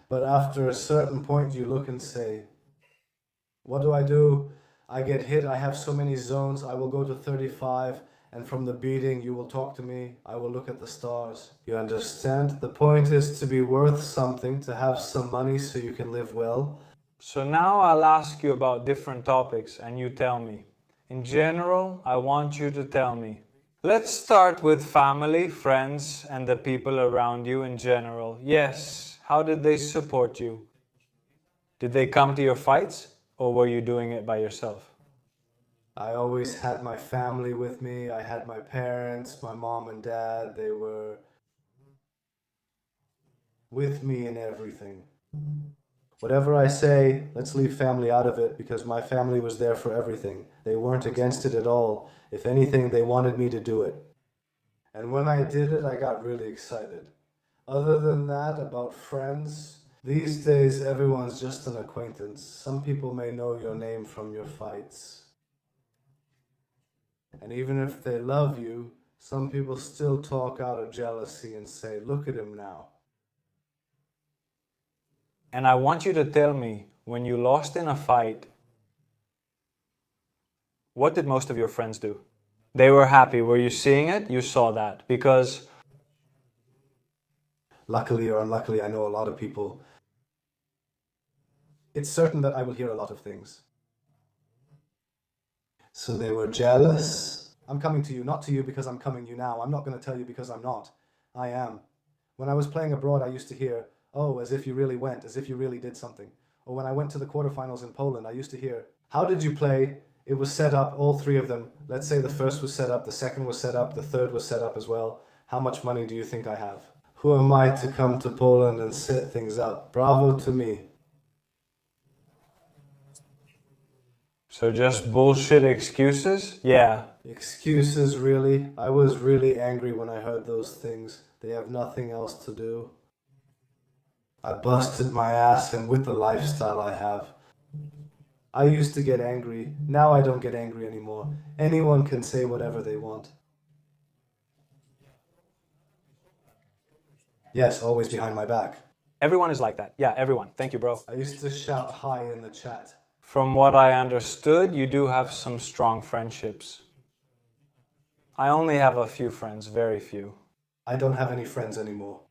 But after a certain point, you look and say, what do? I get hit. I have so many zones. I will go to 35. And from the beating, you will talk to me. I will look at the stars. You understand? The point is to be worth something, to have some money so you can live well. So now I'll ask you about different topics and you tell me. In general, I want you to tell me. Let's start with family, friends, and the people around you in general. Yes, how did they support you? Did they come to your fights, or were you doing it by yourself? I always had my family with me. I had my parents, my mom and dad. They were with me in everything. Whatever I say, let's leave family out of it, because my family was there for everything. They weren't against it at all. If anything, they wanted me to do it. And when I did it, I got really excited. Other than that, about friends, these days everyone's just an acquaintance. Some people may know your name from your fights. And even if they love you, some people still talk out of jealousy and say, look at him now. And I want you to tell me, when you lost in a fight, what did most of your friends do? They were happy. Were you seeing it? You saw that. Because luckily or unluckily, I know a lot of people. It's certain that I will hear a lot of things. So they were jealous. I'm coming to you, not to you because I'm coming you now. I'm not going to tell you because I'm not. I am. When I was playing abroad, I used to hear, oh, as if you really went, as if you really did something. Or when I went to the quarterfinals in Poland, I used to hear, how did you play? It was set up, all three of them. Let's say the first was set up, the second was set up, the third was set up as well. How much money do you think I have? Who am I to come to Poland and set things up? Bravo to me. So just bullshit excuses? Yeah. Excuses, really? I was really angry when I heard those things. They have nothing else to do. I busted my ass, and with the lifestyle I have, I used to get angry. Now I don't get angry anymore. Anyone can say whatever they want. Yes, always behind my back. Everyone is like that. Yeah, everyone. Thank you, bro. I used to shout hi in the chat. From what I understood, you do have some strong friendships. I only have a few friends, very few. I don't have any friends anymore.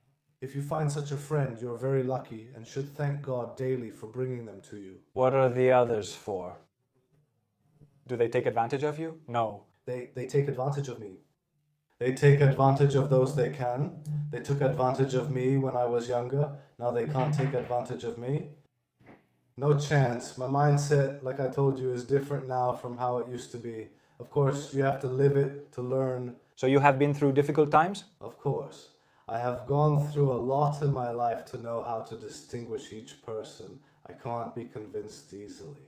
If you find such a friend, you're very lucky and should thank God daily for bringing them to you. What are the others for? Do they take advantage of you? No. They take advantage of me. They take advantage of those they can. They took advantage of me when I was younger. Now they can't take advantage of me. No chance. My mindset, like I told you, is different now from how it used to be. Of course, you have to live it to learn. So you have been through difficult times? Of course. I have gone through a lot in my life to know how to distinguish each person. I can't be convinced easily.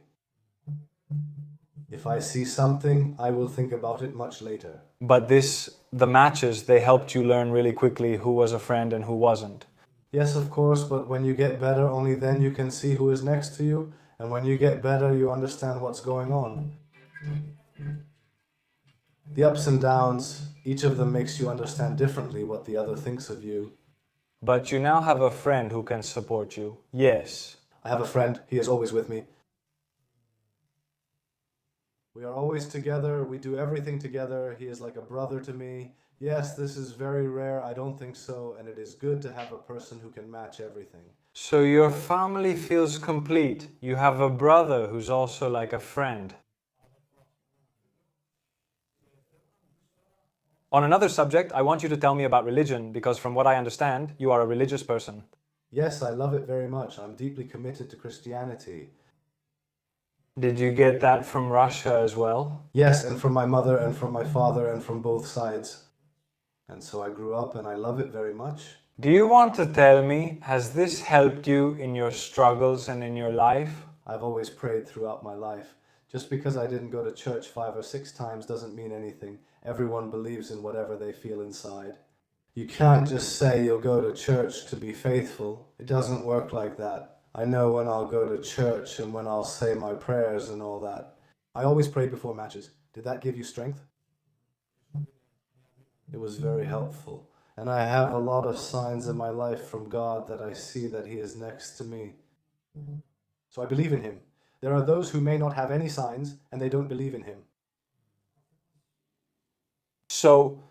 If I see something, I will think about it much later. But the matches, they helped you learn really quickly who was a friend and who wasn't. Yes, of course, but when you get better, only then you can see who is next to you. And when you get better, you understand what's going on. The ups and downs, each of them makes you understand differently what the other thinks of you. But you now have a friend who can support you. Yes. I have a friend, he is always with me. We are always together, we do everything together, he is like a brother to me. Yes, this is very rare, I don't think so, and it is good to have a person who can match everything. So your family feels complete. You have a brother who's also like a friend. On another subject, I want you to tell me about religion, because from what I understand, you are a religious person. Yes, I love it very much. I'm deeply committed to Christianity. Did you get that from Russia as well? Yes, and from my mother and from my father and from both sides. And so I grew up and I love it very much. Do you want to tell me, has this helped you in your struggles and in your life? I've always prayed throughout my life. Just because I didn't go to church 5 or 6 times doesn't mean anything. Everyone believes in whatever they feel inside. You can't just say you'll go to church to be faithful. It doesn't work like that. I know when I'll go to church and when I'll say my prayers and all that. I always prayed before matches. Did that give you strength? It was very helpful. And I have a lot of signs in my life from God that I see that He is next to me. So I believe in Him. There are those who may not have any signs and they don't believe in Him. So,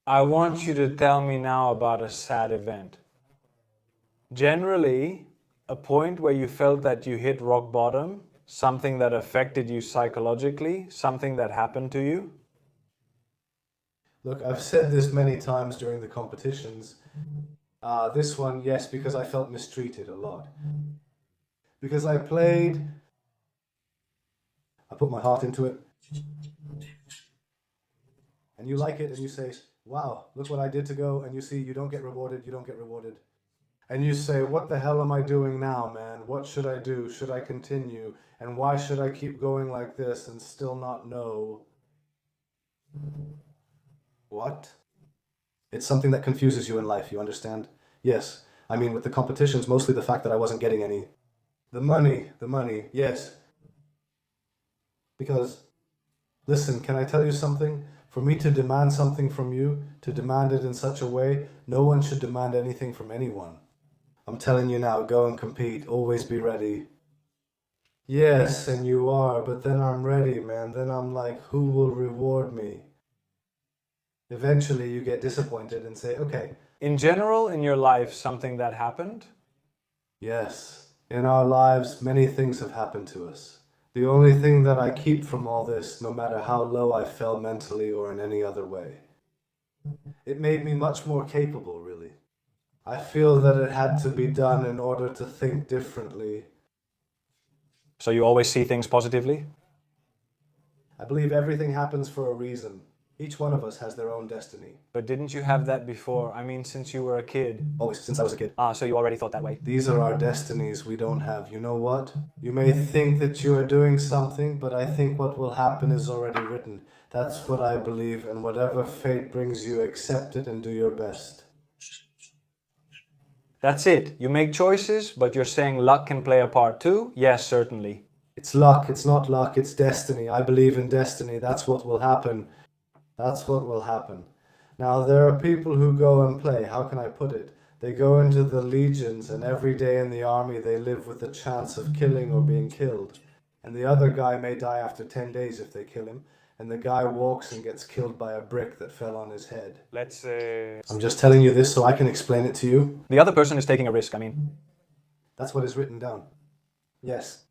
I want you to tell me now about a sad event. Generally, a point where you felt that you hit rock bottom, something that affected you psychologically, something that happened to you. Look, I've said this many times during the competitions. This one, yes, because I felt mistreated a lot. Because I played, I put my heart into it. And you like it and you say, wow, look what I did to go. And you see, you don't get rewarded, you don't get rewarded. And you say, what the hell am I doing now, man? What should I do? Should I continue? And why should I keep going like this and still not know? What? It's something that confuses you in life, you understand? Yes. I mean, with the competitions, mostly the fact that I wasn't getting any. The money, yes. Because, listen, can I tell you something? For me to demand something from you, to demand it in such a way, no one should demand anything from anyone. I'm telling you now, go and compete, always be ready. Yes, and you are, but then I'm ready, man. Then I'm like, who will reward me? Eventually you get disappointed and say, okay. In general, in your life, something that happened? Yes, in our lives, many things have happened to us. The only thing that I keep from all this, no matter how low I fell mentally or in any other way, it made me much more capable, really. I feel that it had to be done in order to think differently. So you always see things positively? I believe everything happens for a reason. Each one of us has their own destiny. But didn't you have that before? I mean, since you were a kid. Always, since I was a kid. So you already thought that way? These are our destinies we don't have. You know what? You may think that you are doing something, but I think what will happen is already written. That's what I believe, and whatever fate brings you, accept it and do your best. That's it. You make choices, but you're saying luck can play a part too? Yes, certainly. It's luck, it's not luck, it's destiny. I believe in destiny. That's what will happen. That's what will happen. Now, there are people who go and play. How can I put it? They go into the legions, and every day in the army they live with the chance of killing or being killed. And the other guy may die after 10 days if they kill him. and the guy walks and gets killed by a brick that fell on his head. Let's say I'm just telling you this so I can explain it to you. the other person is taking a risk. I mean, That's what is written down. Yes.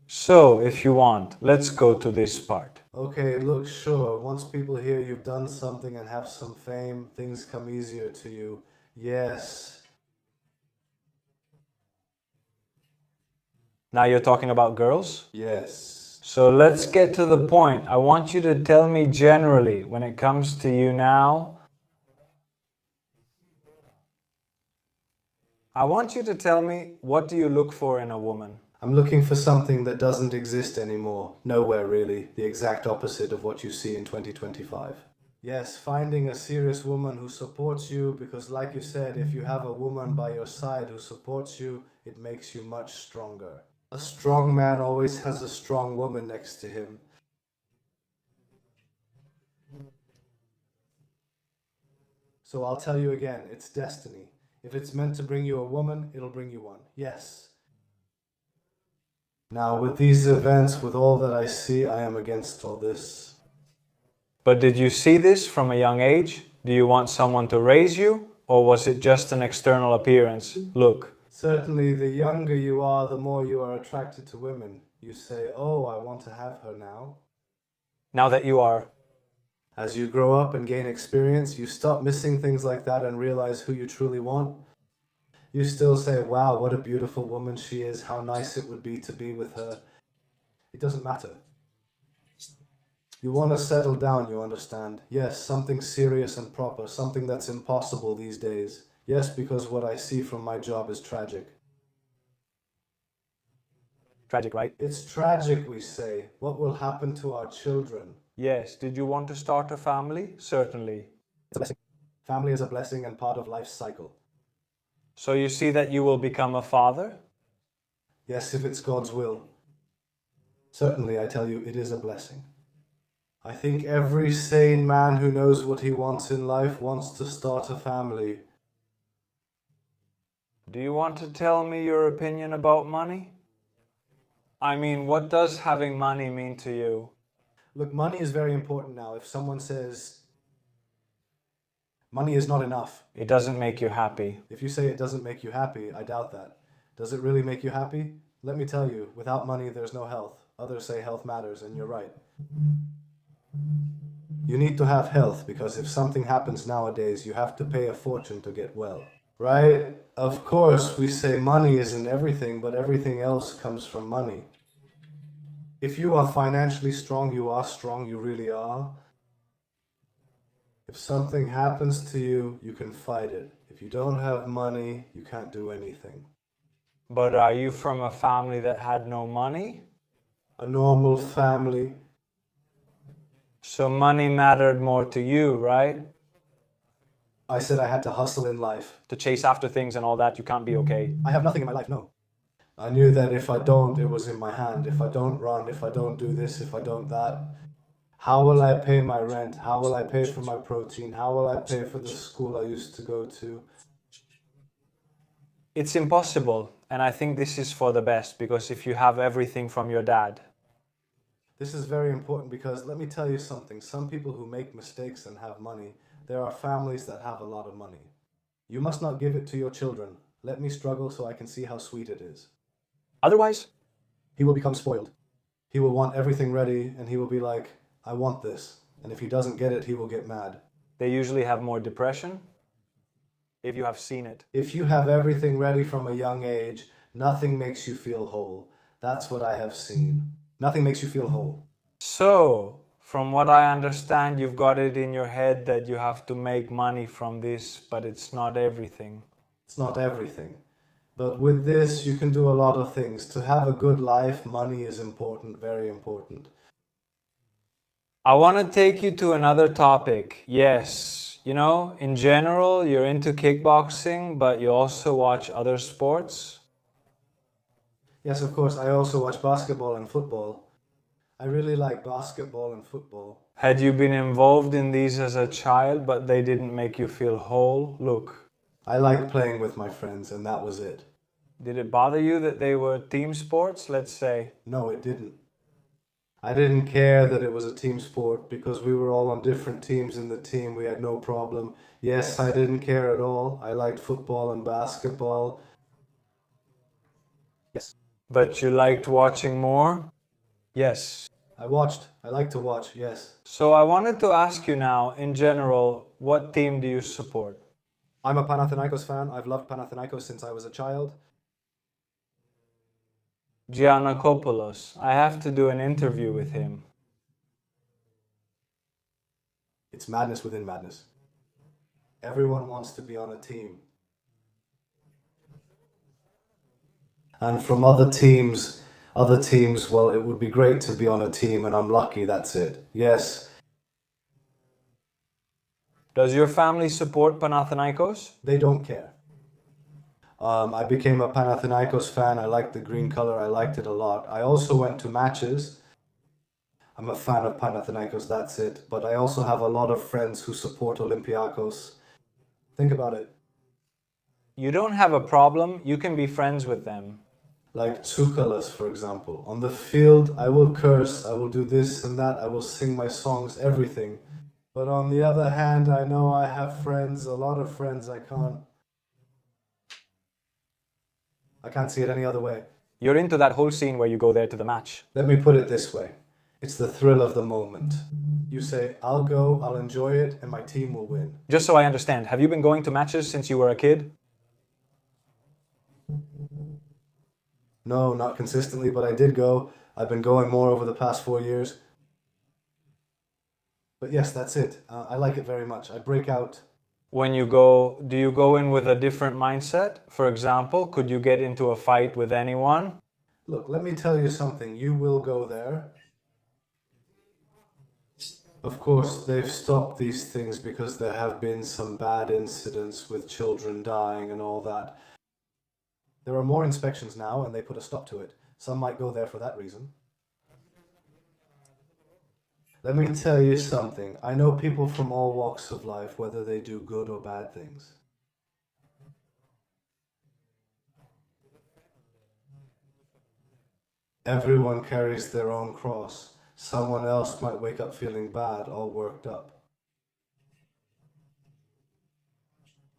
so if you want, let's go to this part. Okay, look, sure. Once people hear you've done something and have some fame, things come easier to you. Yes. Now you're talking about girls? Yes. So let's get to the point. I want you to tell me generally, when it comes to you now, I want you to tell me, what do you look for in a woman? I'm looking for something that doesn't exist anymore. Nowhere, really. The exact opposite of what you see in 2025. Yes, finding a serious woman who supports you, because like you said, if you have a woman by your side who supports you, it makes you much stronger. A strong man always has a strong woman next to him. So I'll tell you again, it's destiny. If it's meant to bring you a woman, it'll bring you one. Yes. Now, with these events, with all that I see, I am against all this. But did you see this from a young age? Do you want someone to raise you? Or was it just an external appearance? Look. Certainly, the younger you are, the more you are attracted to women. You say, oh, I want to have her now. Now that you are. As you grow up and gain experience, you stop missing things like that and realize who you truly want. You still say, wow, what a beautiful woman she is, how nice it would be to be with her. It doesn't matter. You want to settle down, you understand. Yes, something serious and proper, something that's impossible these days. Yes, because what I see from my job is tragic. Tragic, right? It's tragic, we say. What will happen to our children? Yes. Did you want to start a family? Certainly. It's a blessing. Family is a blessing and part of life's cycle. So you see that you will become a father? Yes, if it's God's will. Certainly, I tell you, it is a blessing. I think every sane man who knows what he wants in life wants to start a family. Do you want to tell me your opinion about money? I mean, what does having money mean to you? Look, money is very important now. If someone says money is not enough, It doesn't make you happy. if you say it doesn't make you happy, I doubt that. Does it really make you happy? Let me tell you, without money there's no health. Others say health matters, and you're right. You need to have health, because if something happens nowadays, you have to pay a fortune to get well. Right? Of course, we say money isn't everything, but everything else comes from money. If you are financially strong, you are strong, you really are. If something happens to you, you can fight it. If you don't have money, you can't do anything. But are you from a family that had no money? A normal family. So money mattered more to you, right? I said I had to hustle in life. To chase after things and all that, you can't be okay. I have nothing in my life, no. I knew that if I don't, it was in my hand. If I don't run, if I don't do this, if I don't that, how will I pay my rent? How will I pay for my protein? How will I pay for the school I used to go to? It's impossible, and I think this is for the best, because if you have everything from your dad. This is very important because let me tell you something. Some people who make mistakes and have money, there are families that have a lot of money. You must not give it to your children. Let me struggle so I can see how sweet it is. Otherwise, He will become spoiled. He will want everything ready and he will be like, I want this. And if he doesn't get it, he will get mad. they usually have more depression, if you have seen it. If you have everything ready from a young age, nothing makes you feel whole. That's what I have seen. Nothing makes you feel whole. So, from what I understand, you've got it in your head that you have to make money from this, but it's not everything. It's not everything. But with this, you can do a lot of things. To have a good life, money is important, very important. I want to take you to another topic. Yes, you know, in general, you're into kickboxing, but you also watch other sports. Yes, of course, I also watch basketball and football. I really like basketball and football. Had you been involved in these as a child, but they didn't make you feel whole? Look, I like playing with my friends, and that was it. did it bother you that they were team sports, let's say? No, it didn't. I didn't care that it was a team sport because we were all on different teams in the team. We had no problem. Yes, I didn't care at all. I liked football and basketball. Yes. But you liked watching more? Yes. I like to watch, yes. So I wanted to ask you now, in general, what team do you support? I'm a Panathinaikos fan. I've loved Panathinaikos since I was a child. Giannakopoulos. I have to do an interview with him. It's madness within madness. Everyone wants to be on a team. And from other teams, well, it would be great to be on a team and I'm lucky, that's it. Yes. Does your family support Panathinaikos? They don't care. I became a Panathinaikos fan. I liked the green color. I liked it a lot. I also went to matches. I'm a fan of Panathinaikos, that's it. But I also have a lot of friends who support Olympiakos. Think about it. You don't have a problem. You can be friends with them. Like Tsoukalos, for example. On the field, I will curse. I will do this and that. I will sing my songs, everything. But on the other hand, I know I have friends, a lot of friends. I can't see it any other way. You're into that whole scene where you go there to the match. Let me put it this way. It's the thrill of the moment. You say, I'll go, I'll enjoy it, and my team will win. Just so I understand, have you been going to matches since you were a kid? No, not consistently, but I did go. I've been going more over the past 4 years. But yes, that's it. I like it very much. I break out. When you go, do you go in with a different mindset? For example, could you get into a fight with anyone? Look, let me tell you something. You will go there. Of course, they've stopped these things because there have been some bad incidents with children dying and all that. There are more inspections now and they put a stop to it. Some might go there for that reason. Let me tell you something. I know people from all walks of life, whether they do good or bad things. Everyone carries their own cross. Someone else might wake up feeling bad, all worked up.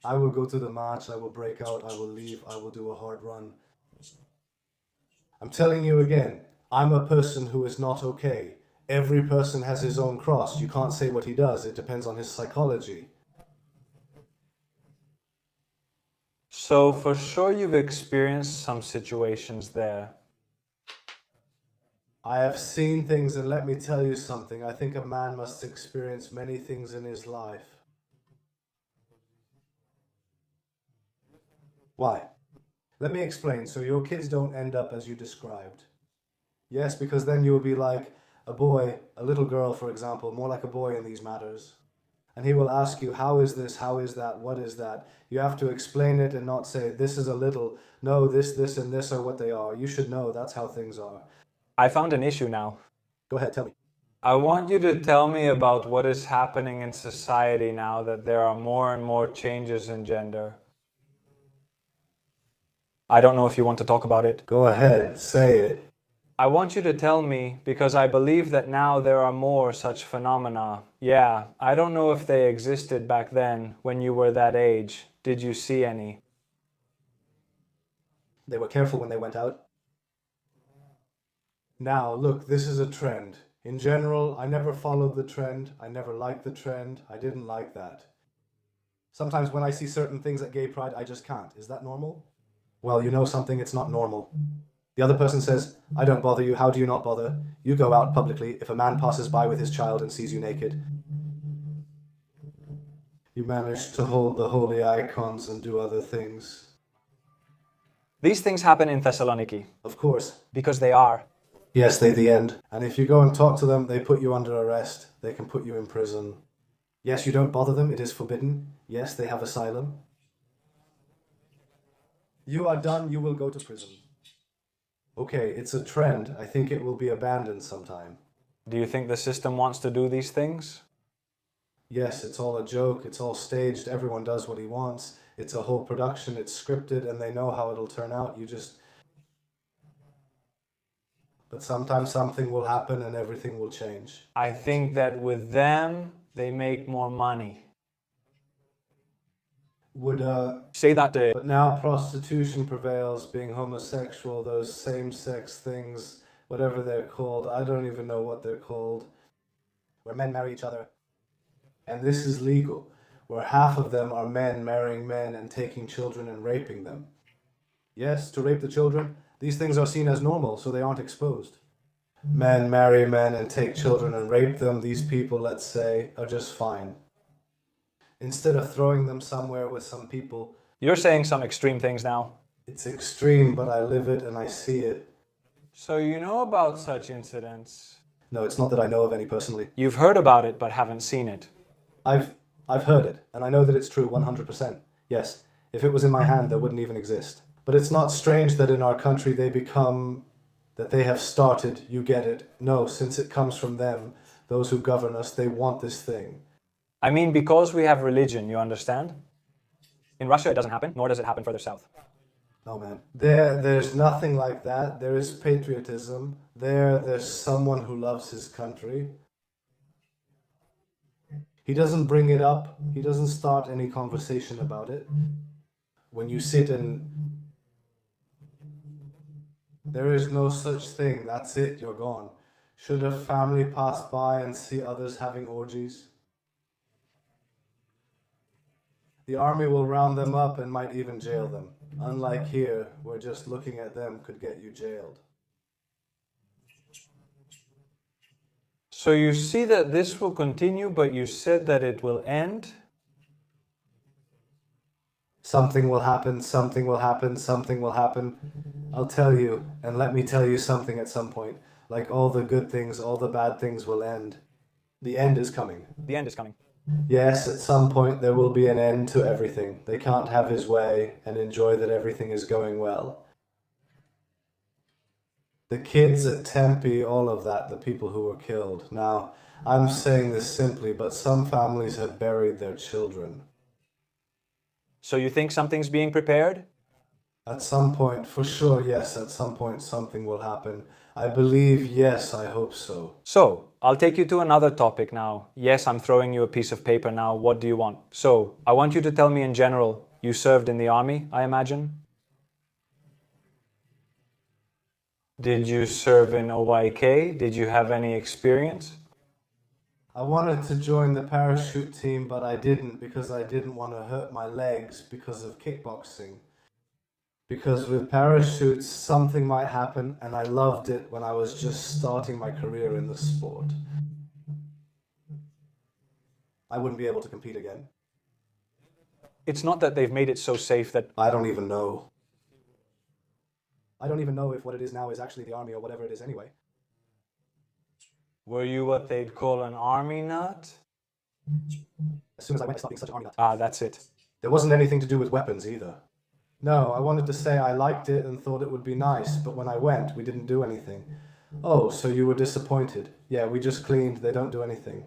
I will go to the match, I will break out, I will leave, I will do a hard run. I'm telling you again, I'm a person who is not okay. Every person has his own cross. You can't say what he does. It depends on his psychology. So for sure you've experienced some situations there. I have seen things, and let me tell you something. I think a man must experience many things in his life. Why? Let me explain, so your kids don't end up as you described. Yes, because then you will be like a boy, a little girl, for example, more like a boy in these matters. And he will ask you, how is this, how is that, what is that? You have to explain it and not say, this is a little, no, this, and this are what they are. You should know that's how things are. I found an issue now. Go ahead, tell me. I want you to tell me about what is happening in society now that there are more and more changes in gender. I don't know if you want to talk about it. Go ahead, say it. I want you to tell me because I believe that now there are more such phenomena. Yeah, I don't know if they existed back then when you were that age. Did you see any? They were careful when they went out. Now, look, this is a trend. In general, I never followed the trend. I never liked the trend. I didn't like that. Sometimes when I see certain things at Gay Pride, I just can't. Is that normal? Well, you know something, it's not normal. The other person says, I don't bother you, how do you not bother? You go out publicly if a man passes by with his child and sees you naked. You manage to hold the holy icons and do other things. These things happen in Thessaloniki. Of course. Because they are. Yes, they the end. And if you go and talk to them, they put you under arrest. They can put you in prison. Yes, you don't bother them, it is forbidden. Yes, they have asylum. You are done, you will go to prison. Okay, it's a trend. I think it will be abandoned sometime. Do you think the system wants to do these things? Yes, it's all a joke, it's all staged, everyone does what he wants. It's a whole production, it's scripted, and they know how it'll turn out. But sometimes something will happen and everything will change. I think that with them, they make more money. Say that day. But now prostitution prevails, being homosexual, those same-sex things, whatever they're called. I don't even know what they're called. Where men marry each other. And this is legal. Where half of them are men marrying men and taking children and raping them. Yes, to rape the children, these things are seen as normal, so they aren't exposed. Men marry men and take children and rape them. These people, let's say, are just fine. Instead of throwing them somewhere with some people. You're saying some extreme things now. It's extreme, but I live it and I see it. So you know about such incidents? No, it's not that I know of any personally. You've heard about it, but haven't seen it. I've heard it, and I know that it's true 100%. Yes, if it was in my hand, that wouldn't even exist. But it's not strange that in our country that they have started, you get it. No, since it comes from them, those who govern us, they want this thing. I mean, because we have religion, you understand? In Russia, it doesn't happen, nor does it happen further south. No, man. There's nothing like that. There is patriotism. There's someone who loves his country. He doesn't bring it up. He doesn't start any conversation about it. When you sit and... There is no such thing. That's it. You're gone. Should a family pass by and see others having orgies? The army will round them up and might even jail them. Unlike here, where just looking at them could get you jailed. So you see that this will continue, but you said that it will end? Something will happen, something will happen, something will happen. I'll tell you, and let me tell you something at some point. Like all the good things, all the bad things will end. The end is coming. The end is coming. Yes, at some point there will be an end to everything. They can't have his way and enjoy that everything is going well. The kids at Tempe, all of that, the people who were killed. Now, I'm saying this simply, but some families have buried their children. So you think something's being prepared? At some point, for sure, yes, at some point something will happen. I believe, yes, I hope so. So, I'll take you to another topic now. Yes, I'm throwing you a piece of paper now. What do you want? So, I want you to tell me in general, you served in the army, I imagine? Did you serve in OYK? Did you have any experience? I wanted to join the parachute team, but I didn't because I didn't want to hurt my legs because of kickboxing. Because with parachutes, something might happen, and I loved it when I was just starting my career in the sport. I wouldn't be able to compete again. It's not that they've made it so safe that... I don't even know. I don't even know if what it is now is actually the army or whatever it is anyway. Were you what they'd call an army nut? As soon as I went, I stopped being such an army nut. Ah, that's it. There wasn't anything to do with weapons either. No, I wanted to say I liked it and thought it would be nice, but when I went, we didn't do anything. Oh, so you were disappointed. Yeah, we just cleaned, they don't do anything.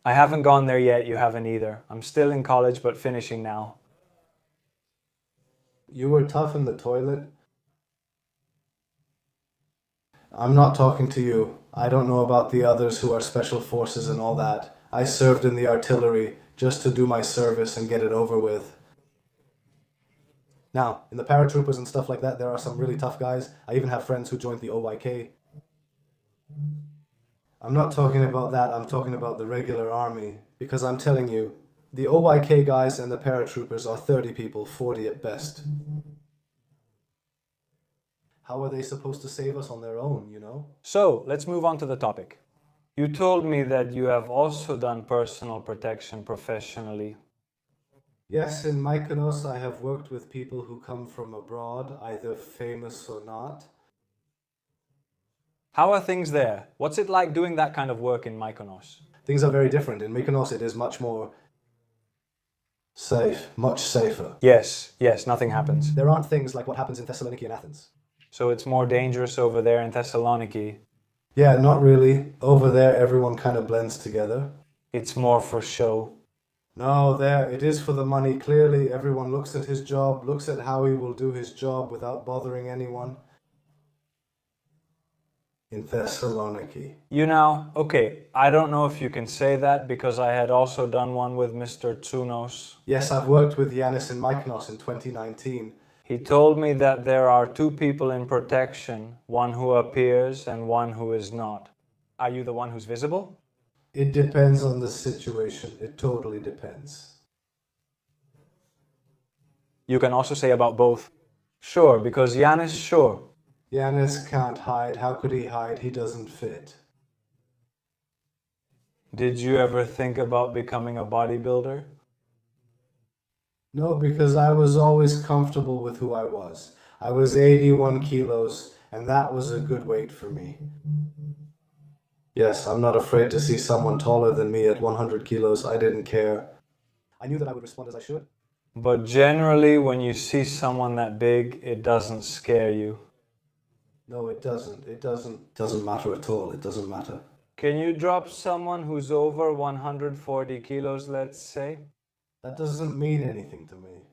I haven't gone there yet, you haven't either. I'm still in college, but finishing now. You were tough in the toilet? I'm not talking to you. I don't know about the others who are special forces and all that. I served in the artillery just to do my service and get it over with. Now, in the paratroopers and stuff like that, there are some really tough guys. I even have friends who joined the OYK. I'm not talking about that, I'm talking about the regular army. Because I'm telling you, the OYK guys and the paratroopers are 30 people, 40 at best. How are they supposed to save us on their own, you know? So, let's move on to the topic. You told me that you have also done personal protection professionally. Yes, in Mykonos I have worked with people who come from abroad, either famous or not. How are things there? What's it like doing that kind of work in Mykonos? Things are very different. In Mykonos it is much more safe, much safer. Yes, nothing happens. There aren't things like what happens in Thessaloniki and Athens. So it's more dangerous over there in Thessaloniki? Yeah, not really. Over there everyone kind of blends together. It's more for show. No, there, it is for the money. Clearly, everyone looks at his job, looks at how he will do his job without bothering anyone. in Thessaloniki. You know, okay, I don't know if you can say that because I had also done one with Mr. Tsunos. Yes, I've worked with Yanis and Mykonos in 2019. He told me that there are two people in protection, one who appears and one who is not. Are you the one who's visible? It depends on the situation. It totally depends. You can also say about both. Sure, because Yanis, sure. Yanis can't hide. How could he hide? He doesn't fit. Did you ever think about becoming a bodybuilder? No, because I was always comfortable with who I was. I was 81 kilos, and that was a good weight for me. Yes, I'm not afraid to see someone taller than me at 100 kilos. I didn't care. I knew that I would respond as I should. But generally, when you see someone that big, it doesn't scare you. No, it doesn't. Doesn't matter at all. It doesn't matter. Can you drop someone who's over 140 kilos, let's say? That doesn't mean anything to me.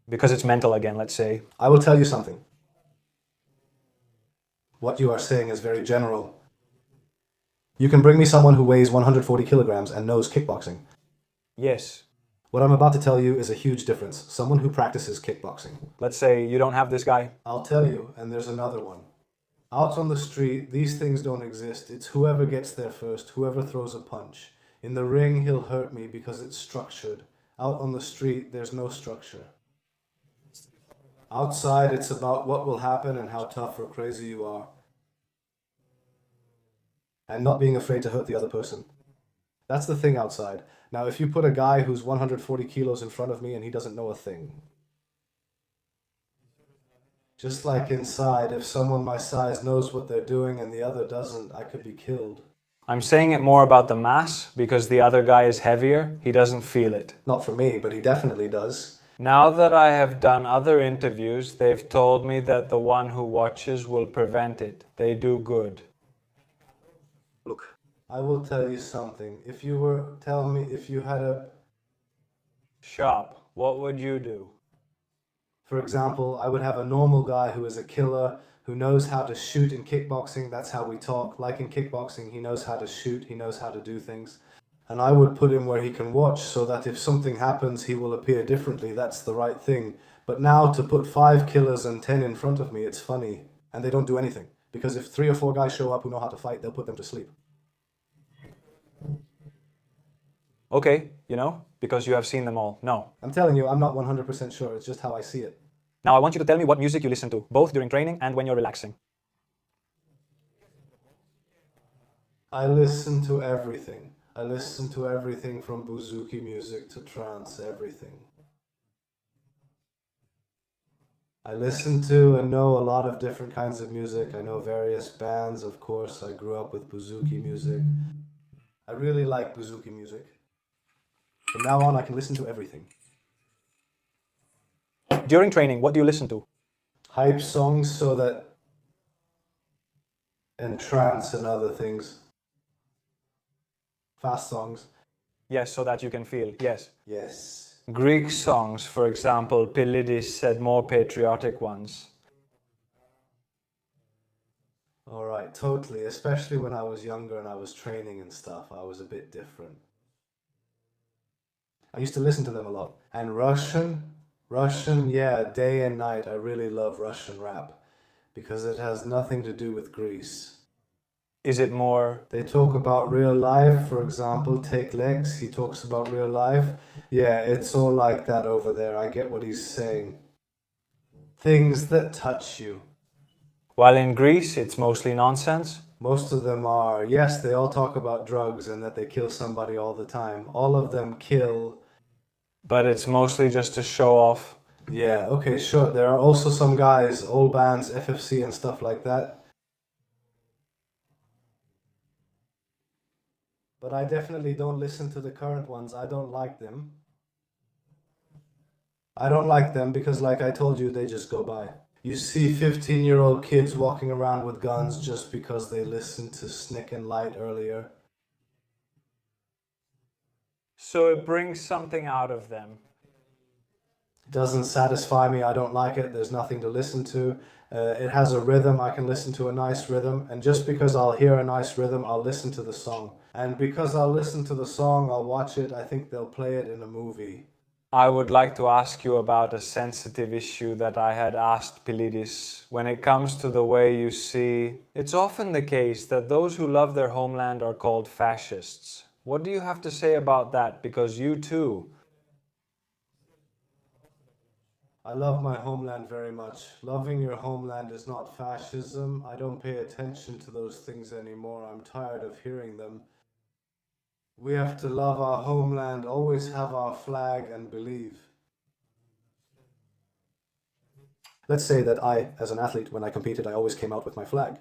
Because it's mental again, let's say. I will tell you something. What you are saying is very general. You can bring me someone who weighs 140 kilograms and knows kickboxing. Yes. What I'm about to tell you is a huge difference. Someone who practices kickboxing. Let's say you don't have this guy. I'll tell you, and there's another one. Out on the street, these things don't exist. It's whoever gets there first, whoever throws a punch. In the ring, he'll hurt me because it's structured. Out on the street, there's no structure. Outside, it's about what will happen and how tough or crazy you are. And not being afraid to hurt the other person. That's the thing outside. Now, if you put a guy who's 140 kilos in front of me and he doesn't know a thing. Just like inside, if someone my size knows what they're doing and the other doesn't, I could be killed. I'm saying it more about the mass because the other guy is heavier. He doesn't feel it. Not for me, but he definitely does. Now that I have done other interviews, they've told me that the one who watches will prevent it. They do good. Look, I will tell you something. If you had a... Shop, what would you do? For example, I would have a normal guy who is a killer, who knows how to shoot in kickboxing. That's how we talk. Like in kickboxing, he knows how to shoot, he knows how to do things. And I would put him where he can watch so that if something happens, he will appear differently. That's the right thing. But now to put 5 killers and 10 in front of me, it's funny. And they don't do anything. Because if 3 or 4 guys show up who know how to fight, they'll put them to sleep. Okay, because you have seen them all. No. I'm telling you, I'm not 100% sure. It's just how I see it. Now I want you to tell me what music you listen to, both during training and when you're relaxing. I listen to everything. I listen to everything from bouzouki music to trance, everything. I listen to and know a lot of different kinds of music. I know various bands, of course. I grew up with bouzouki music. I really like bouzouki music. From now on, I can listen to everything. During training, what do you listen to? Hype songs and trance and other things. Fast songs. Yes, so that you can feel, yes. Yes. Greek songs, for example, Pylidis said more patriotic ones. Alright, totally. Especially when I was younger and I was training and stuff, I was a bit different. I used to listen to them a lot. And Russian, yeah, day and night. I really love Russian rap because it has nothing to do with Greece. Is it more... They talk about real life, for example, Take Legs, he talks about real life. Yeah, it's all like that over there. I get what he's saying. Things that touch you. While in Greece, it's mostly nonsense? Most of them are. Yes, they all talk about drugs and that they kill somebody all the time. All of them kill. But it's mostly just to show off. Yeah, okay, sure. There are also some guys, old bands, FFC and stuff like that. But I definitely don't listen to the current ones. I don't like them. I don't like them because, like I told you, they just go by. You see 15-year-old kids walking around with guns just because they listened to Snick and Light earlier. So it brings something out of them. It doesn't satisfy me. I don't like it. There's nothing to listen to. It has a rhythm. I can listen to a nice rhythm. And just because I'll hear a nice rhythm, I'll listen to the song. And because I'll listen to the song, I'll watch it. I think they'll play it in a movie. I would like to ask you about a sensitive issue that I had asked Pilidis. When it comes to the way you see, it's often the case that those who love their homeland are called fascists. What do you have to say about that? Because you too. I love my homeland very much. Loving your homeland is not fascism. I don't pay attention to those things anymore. I'm tired of hearing them. We have to love our homeland, always have our flag, and believe. Let's say that I, as an athlete, when I competed, I always came out with my flag.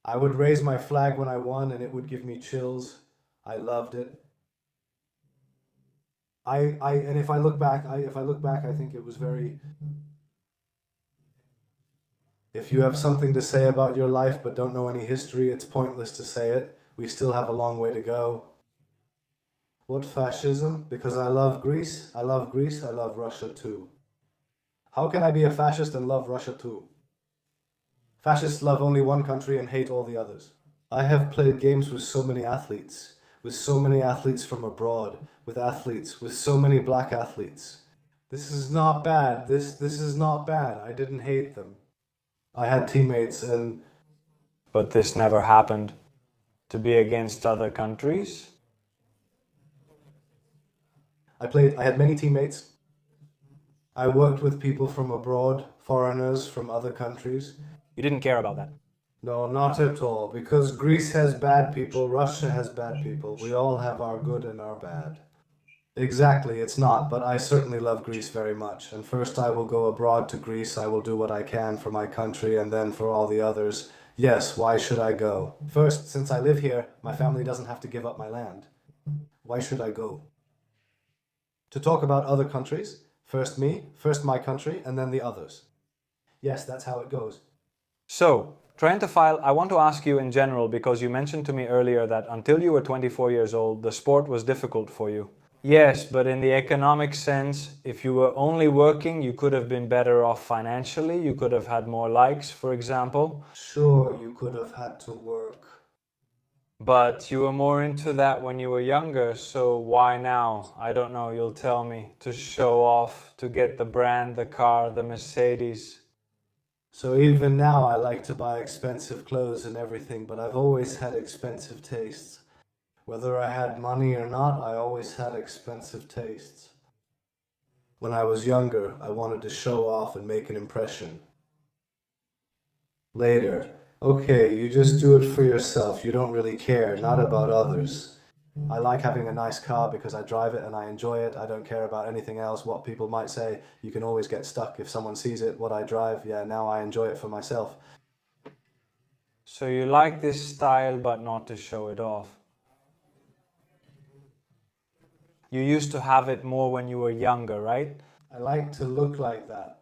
I would raise my flag when I won, and it would give me chills. I loved it. And if I look back, I think it was very. If you have something to say about your life but don't know any history, it's pointless to say it. We still have a long way to go. What fascism? Because I love Greece. I love Greece. I love Russia too. How can I be a fascist and love Russia too? Fascists love only one country and hate all the others. I have played games with so many athletes from abroad, with so many black athletes. This is not bad. This is not bad. I didn't hate them. I had teammates and... But this never happened. To be against other countries? I had many teammates. I worked with people from abroad, foreigners from other countries. You didn't care about that? No, not at all, because Greece has bad people, Russia has bad people. We all have our good and our bad. Exactly, it's not, but I certainly love Greece very much. And first I will go abroad to Greece, I will do what I can for my country, and then for all the others. Yes, why should I go? First, since I live here, my family doesn't have to give up my land. Why should I go? To talk about other countries, first me, first my country, and then the others. Yes, that's how it goes. So, Triantafyl, I want to ask you in general, because you mentioned to me earlier that until you were 24 years old, the sport was difficult for you. Yes, but in the economic sense, if you were only working, you could have been better off financially, you could have had more likes, for example. Sure, you could have had to work. But you were more into that when you were younger, so why now? I don't know, you'll tell me. To show off, to get the brand, the car, the Mercedes. So even now I like to buy expensive clothes and everything, but I've always had expensive tastes. Whether I had money or not, I always had expensive tastes. When I was younger, I wanted to show off and make an impression. Later, okay, you just do it for yourself. You don't really care, not about others. I like having a nice car because I drive it and I enjoy it. I don't care about anything else, what people might say. You can always get stuck if someone sees it, what I drive. Yeah, now I enjoy it for myself. So you like this style, but not to show it off. You used to have it more when you were younger, right? I like to look like that.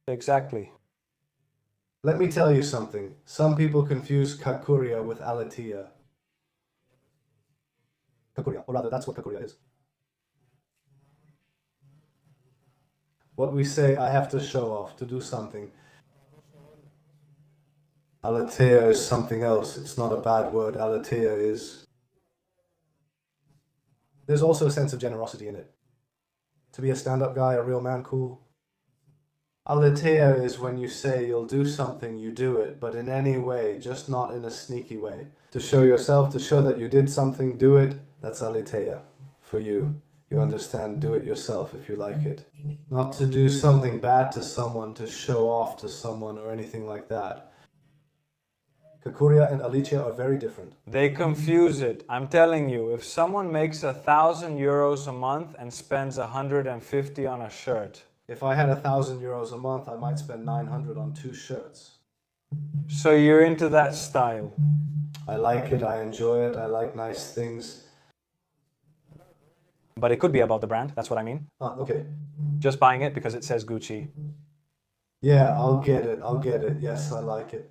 Exactly. Let me tell you something. Some people confuse kakuria with aletheia. Kakuria, or rather, that's what kakuria is. What we say, I have to show off, to do something. Aletheia is something else. It's not a bad word. Aletheia is... There's also a sense of generosity in it. To be a stand-up guy, a real man, cool. Aletheia is when you say you'll do something, you do it, but in any way, just not in a sneaky way. To show yourself, to show that you did something, do it, that's aletheia. For you. You understand, do it yourself if you like it. Not to do something bad to someone, to show off to someone or anything like that. Kakuria and aletheia are very different. They confuse it. I'm telling you, if someone makes €1,000 a month and spends 150 on a shirt. If I had €1,000 a month, I might spend 900 on 2 shirts. So you're into that style? I like it, I enjoy it, I like nice things. But it could be about the brand, that's what I mean. Okay. Just buying it because it says Gucci. Yeah, I'll get it, yes, I like it.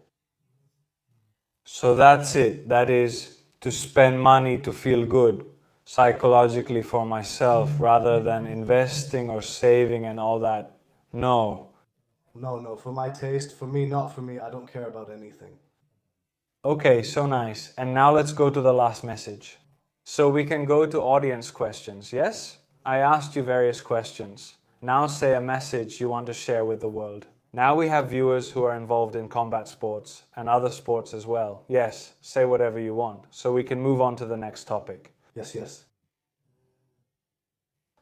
So that's it, that is to spend money to feel good, psychologically for myself, rather than investing or saving and all that. No. No, for my taste, for me, not for me, I don't care about anything. Okay, so nice. And now let's go to the last message. So we can go to audience questions, yes? I asked you various questions. Now say a message you want to share with the world. Now we have viewers who are involved in combat sports and other sports as well. Yes, say whatever you want, so we can move on to the next topic. Yes.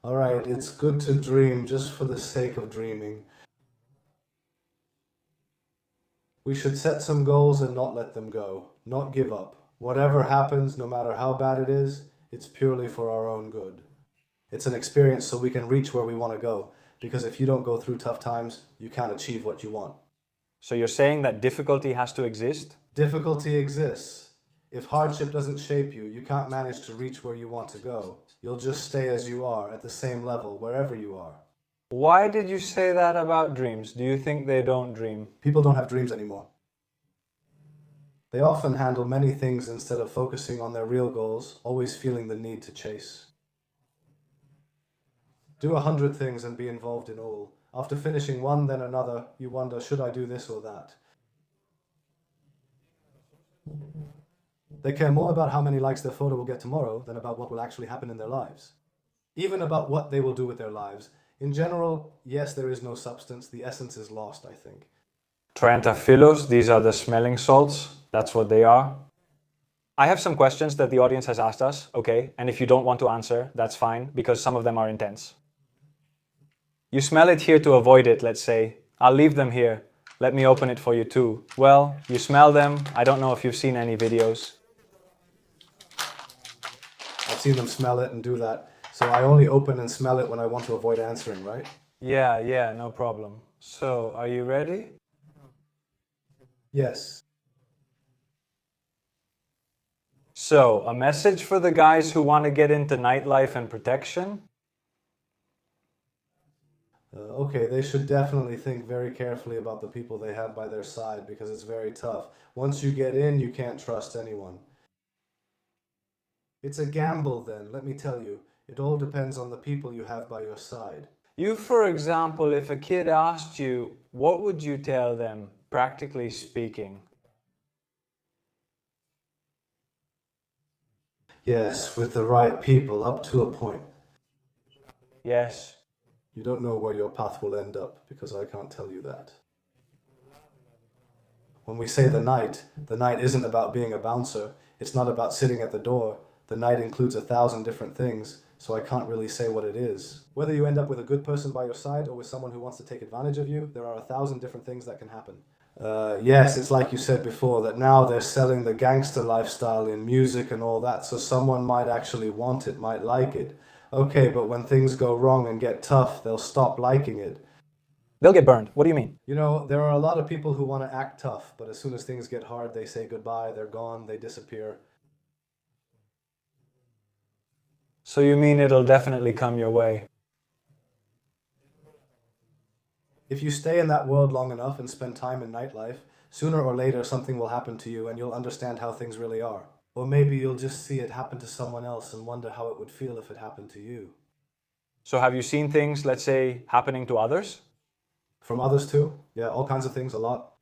Alright, it's good to dream just for the sake of dreaming. We should set some goals and not let them go. Not give up. Whatever happens, no matter how bad it is, it's purely for our own good. It's an experience so we can reach where we want to go. Because if you don't go through tough times, you can't achieve what you want. So you're saying that difficulty has to exist? Difficulty exists. If hardship doesn't shape you, you can't manage to reach where you want to go. You'll just stay as you are, at the same level, wherever you are. Why did you say that about dreams? Do you think they don't dream? People don't have dreams anymore. They often handle many things instead of focusing on their real goals, always feeling the need to chase. Do 100 things and be involved in all. After finishing one, then another, you wonder, should I do this or that? They care more about how many likes their photo will get tomorrow than about what will actually happen in their lives. Even about what they will do with their lives. In general, yes, there is no substance. The essence is lost, I think. Triantafyllos, these are the smelling salts. That's what they are. I have some questions that the audience has asked us, okay? And if you don't want to answer, that's fine, because some of them are intense. You smell it here to avoid it, let's say. I'll leave them here. Let me open it for you too. Well, you smell them. I don't know if you've seen any videos. I've seen them smell it and do that. So I only open and smell it when I want to avoid answering, right? Yeah, no problem. So, are you ready? Yes. So, a message for the guys who want to get into nightlife and protection? Okay, they should definitely think very carefully about the people they have by their side because it's very tough. Once you get in, you can't trust anyone. It's a gamble then, let me tell you. It all depends on the people you have by your side. You, for example, if a kid asked you, what would you tell them, practically speaking? Yes, with the right people, up to a point. Yes. You don't know where your path will end up, because I can't tell you that. When we say the night isn't about being a bouncer. It's not about sitting at the door. The night includes 1,000 different things, so I can't really say what it is. Whether you end up with a good person by your side or with someone who wants to take advantage of you, there are 1,000 different things that can happen. Yes, it's like you said before, that now they're selling the gangster lifestyle in music and all that, so someone might actually want it, might like it. Okay, but when things go wrong and get tough, they'll stop liking it. They'll get burned. What do you mean? You know, there are a lot of people who want to act tough, but as soon as things get hard, they say goodbye, they're gone, they disappear. So you mean it'll definitely come your way? If you stay in that world long enough and spend time in nightlife, sooner or later something will happen to you and you'll understand how things really are. Or maybe you'll just see it happen to someone else and wonder how it would feel if it happened to you. So have you seen things, let's say, happening to others? From others too? Yeah, all kinds of things, a lot.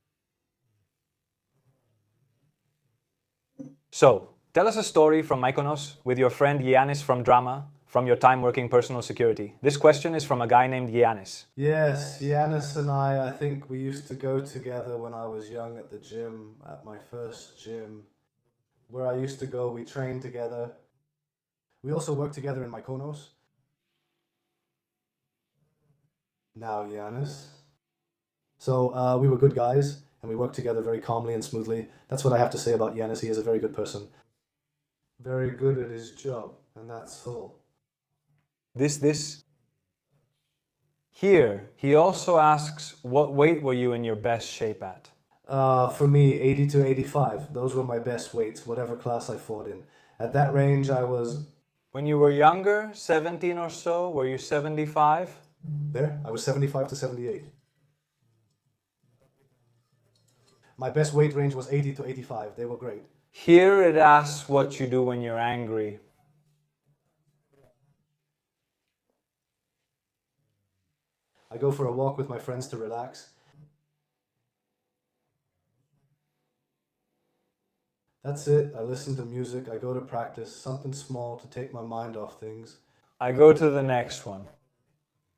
So, tell us a story from Mykonos with your friend Giannis from Drama, from your time working personal security. This question is from a guy named Giannis. Yes, Yanis and I think we used to go together when I was young at the gym, at my first gym. Where I used to go, we trained together. We also worked together in Mykonos. Now, Yanis. So we were good guys, and we worked together very calmly and smoothly. That's what I have to say about Yanis. He is a very good person. Very good at his job, and that's all. Here, he also asks, what weight were you in your best shape at? For me, 80 to 85. Those were my best weights, whatever class I fought in. At that range, I was... When you were younger, 17 or so, were you 75? There, I was 75 to 78. My best weight range was 80 to 85. They were great. Here it asks what you do when you're angry. I go for a walk with my friends to relax. That's it. I listen to music, I go to practice, something small to take my mind off things. I go to the next one.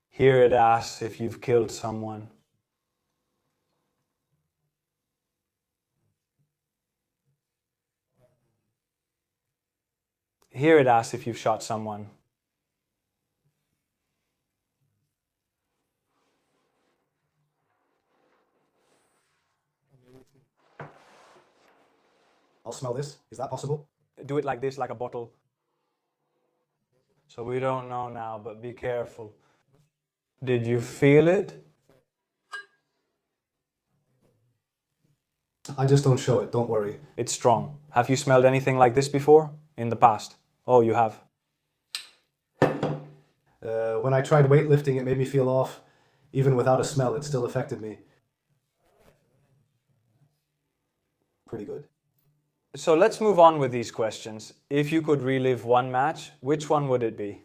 Here it asks if you've killed someone. Here it asks if you've shot someone. I'll smell this. Is that possible? Do it like this, like a bottle. So we don't know now, but be careful. Did you feel it? I just don't show it, don't worry. It's strong. Have you smelled anything like this before? In the past? Oh, you have. When I tried weightlifting, it made me feel off. Even without a smell, it still affected me. Pretty good. So let's move on with these questions. If you could relive one match, which one would it be?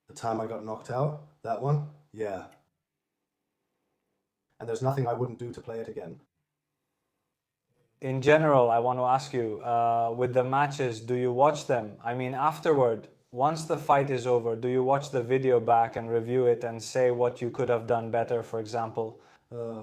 The time I got knocked out, that one? Yeah. And there's nothing I wouldn't do to play it again. In general, I want to ask you, with the matches, do you watch them? I mean, afterward, once the fight is over, do you watch the video back and review it and say what you could have done better, for example?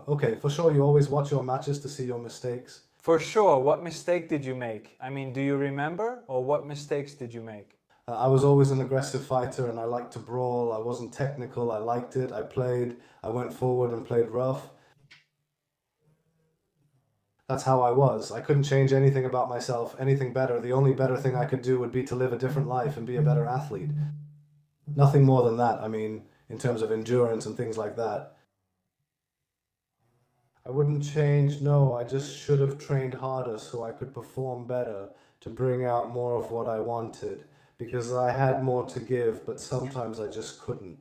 Okay, for sure you always watch your matches to see your mistakes. For sure, what mistake did you make? I mean, do you remember, or what mistakes did you make? I was always an aggressive fighter and I liked to brawl. I wasn't technical, I liked it, I went forward and played rough. That's how I was. I couldn't change anything about myself, anything better. The only better thing I could do would be to live a different life and be a better athlete. Nothing more than that, I mean, in terms of endurance and things like that. I wouldn't change, no, I just should have trained harder so I could perform better, to bring out more of what I wanted, because I had more to give, but sometimes I just couldn't.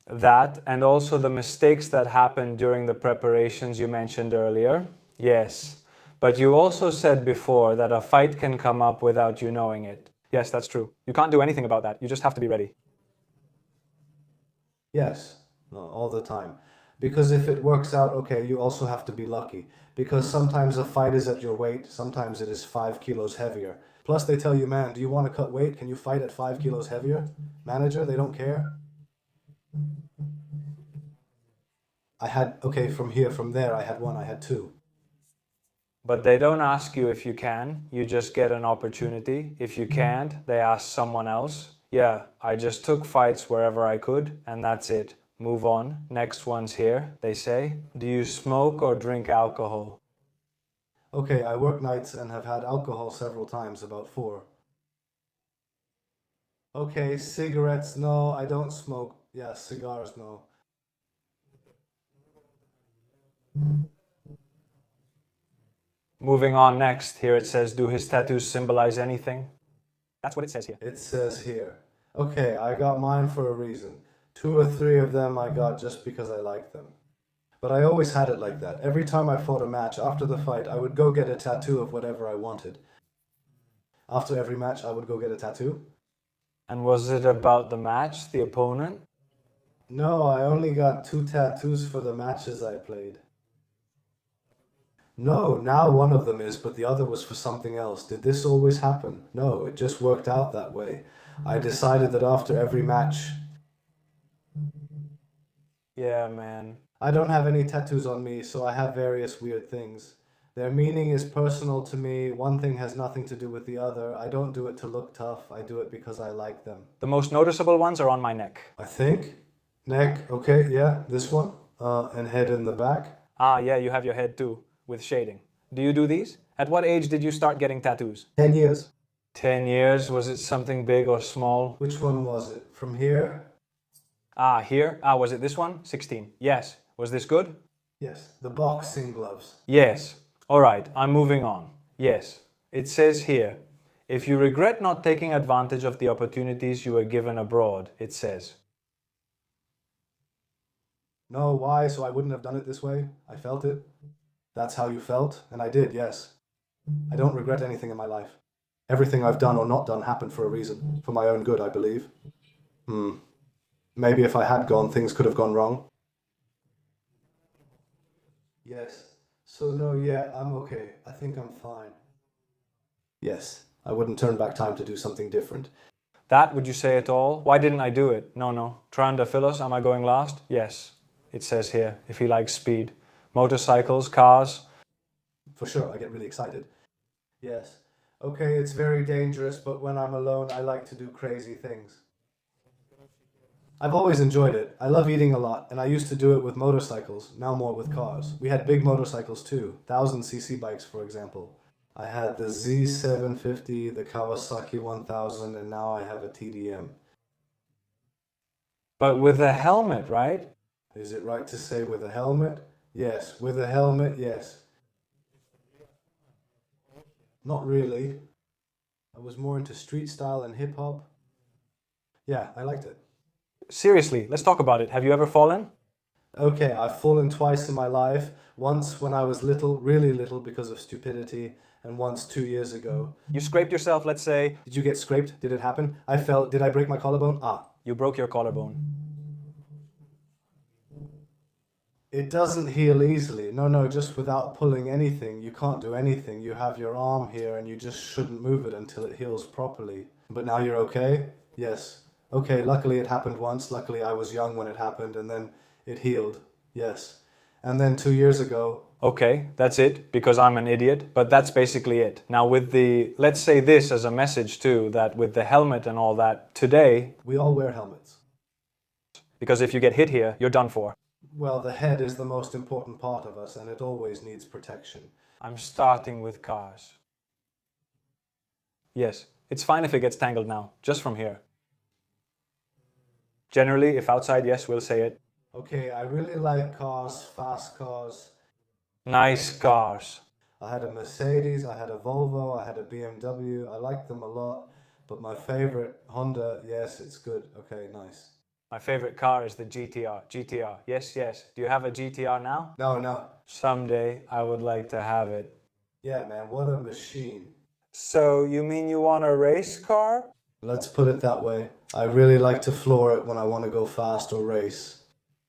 That, and also the mistakes that happened during the preparations you mentioned earlier. Yes, but you also said before that a fight can come up without you knowing it. Yes, that's true. You can't do anything about that. You just have to be ready. Yes, no, all the time. Because if it works out, okay, you also have to be lucky. Because sometimes a fight is at your weight, sometimes it is 5 kilos heavier. Plus they tell you, man, do you want to cut weight? Can you fight at 5 kilos heavier? Manager, they don't care. I had, okay, from there, I had 2. But they don't ask you if you can. You just get an opportunity. If you can't, they ask someone else. Yeah, I just took fights wherever I could, and that's it. Move on. Next one's here. They say, do you smoke or drink alcohol? Okay, I work nights and have had alcohol several times, about 4. Okay, cigarettes, no, I don't smoke. Yeah, cigars, no. Moving on next, here it says, do his tattoos symbolize anything? That's what it says here. It says here. Okay, I got mine for a reason. 2 or 3 of them I got just because I liked them. But I always had it like that. Every time I fought a match, after the fight, I would go get a tattoo of whatever I wanted. After every match, I would go get a tattoo. And was it about the match, the opponent? No, I only got 2 tattoos for the matches I played. No, now one of them is, but the other was for something else. Did this always happen? No, it just worked out that way. I decided that after every match... Yeah, man. I don't have any tattoos on me, so I have various weird things. Their meaning is personal to me. One thing has nothing to do with the other. I don't do it to look tough. I do it because I like them. The most noticeable ones are on my neck. I think. Neck, okay, yeah, this one. And head in the back. Ah, yeah, you have your head too, with shading. Do you do these? At what age did you start getting tattoos? 10 years. 10 years? Was it something big or small? Which one was it? From here? Ah, here? Ah, was it this one? 16. Yes. Was this good? Yes, the boxing gloves. Yes. All right, I'm moving on. Yes. It says here, if you regret not taking advantage of the opportunities you were given abroad, it says. No, why? So I wouldn't have done it this way? I felt it. That's how you felt? And I did, yes. I don't regret anything in my life. Everything I've done or not done happened for a reason. For my own good, I believe. Maybe if I had gone, things could have gone wrong. Yes. So no, yeah, I'm okay. I think I'm fine. Yes, I wouldn't turn back time to do something different. That would you say at all? Why didn't I do it? No. Triantafyllos, am I going last? Yes. It says here, if he likes speed. Motorcycles, cars. For sure, I get really excited. Yes. Okay, it's very dangerous, but when I'm alone, I like to do crazy things. I've always enjoyed it. I love eating a lot, and I used to do it with motorcycles, now more with cars. We had big motorcycles too, 1000cc bikes, for example. I had the Z750, the Kawasaki 1000, and now I have a TDM. But with a helmet, right? Is it right to say with a helmet? Yes. With a helmet, yes. Not really. I was more into street style and hip hop. Yeah, I liked it. Seriously, let's talk about it. Have you ever fallen? Okay, I've fallen twice in my life. Once when I was little, really little because of stupidity, and once 2 years ago. You scraped yourself, let's say. Did you get scraped? Did it happen? I fell. Did I break my collarbone? You broke your collarbone. It doesn't heal easily. No, just without pulling anything. You can't do anything. You have your arm here and you just shouldn't move it until it heals properly. But now you're okay? Yes. Okay, luckily it happened once. Luckily I was young when it happened and then it healed. Yes. And then 2 years ago... Okay, that's it, because I'm an idiot, but that's basically it. Now with the, let's say this as a message too, that with the helmet and all that, today... We all wear helmets. Because if you get hit here, you're done for. Well, the head is the most important part of us and it always needs protection. I'm starting with cars. Yes, it's fine if it gets tangled now, just from here. Generally, if outside, yes, we'll say it. Okay, I really like cars, fast cars. Nice cars. I had a Mercedes, I had a Volvo, I had a BMW. I liked them a lot, but my favorite Honda, yes, it's good. Okay, nice. My favorite car is the GTR. GTR, yes. Do you have a GTR now? No. Someday, I would like to have it. Yeah, man, what a machine. So, you mean you want a race car? Let's put it that way. I really like to floor it when I want to go fast or race.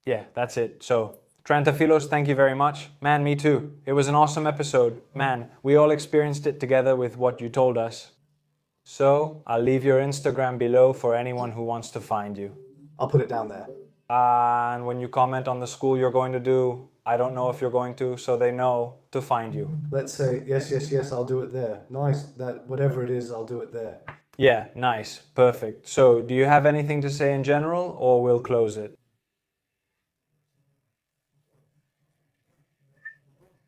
Yeah, that's it. So, Triantafyllos, thank you very much. Man, me too. It was an awesome episode. Man, we all experienced it together with what you told us. So, I'll leave your Instagram below for anyone who wants to find you. I'll put it down there. And when you comment on the school you're going to do, I don't know if you're going to, so they know to find you. Let's say, yes, I'll do it there. Nice, that whatever it is, I'll do it there. Yeah, nice, perfect. So, do you have anything to say in general, or we'll close it?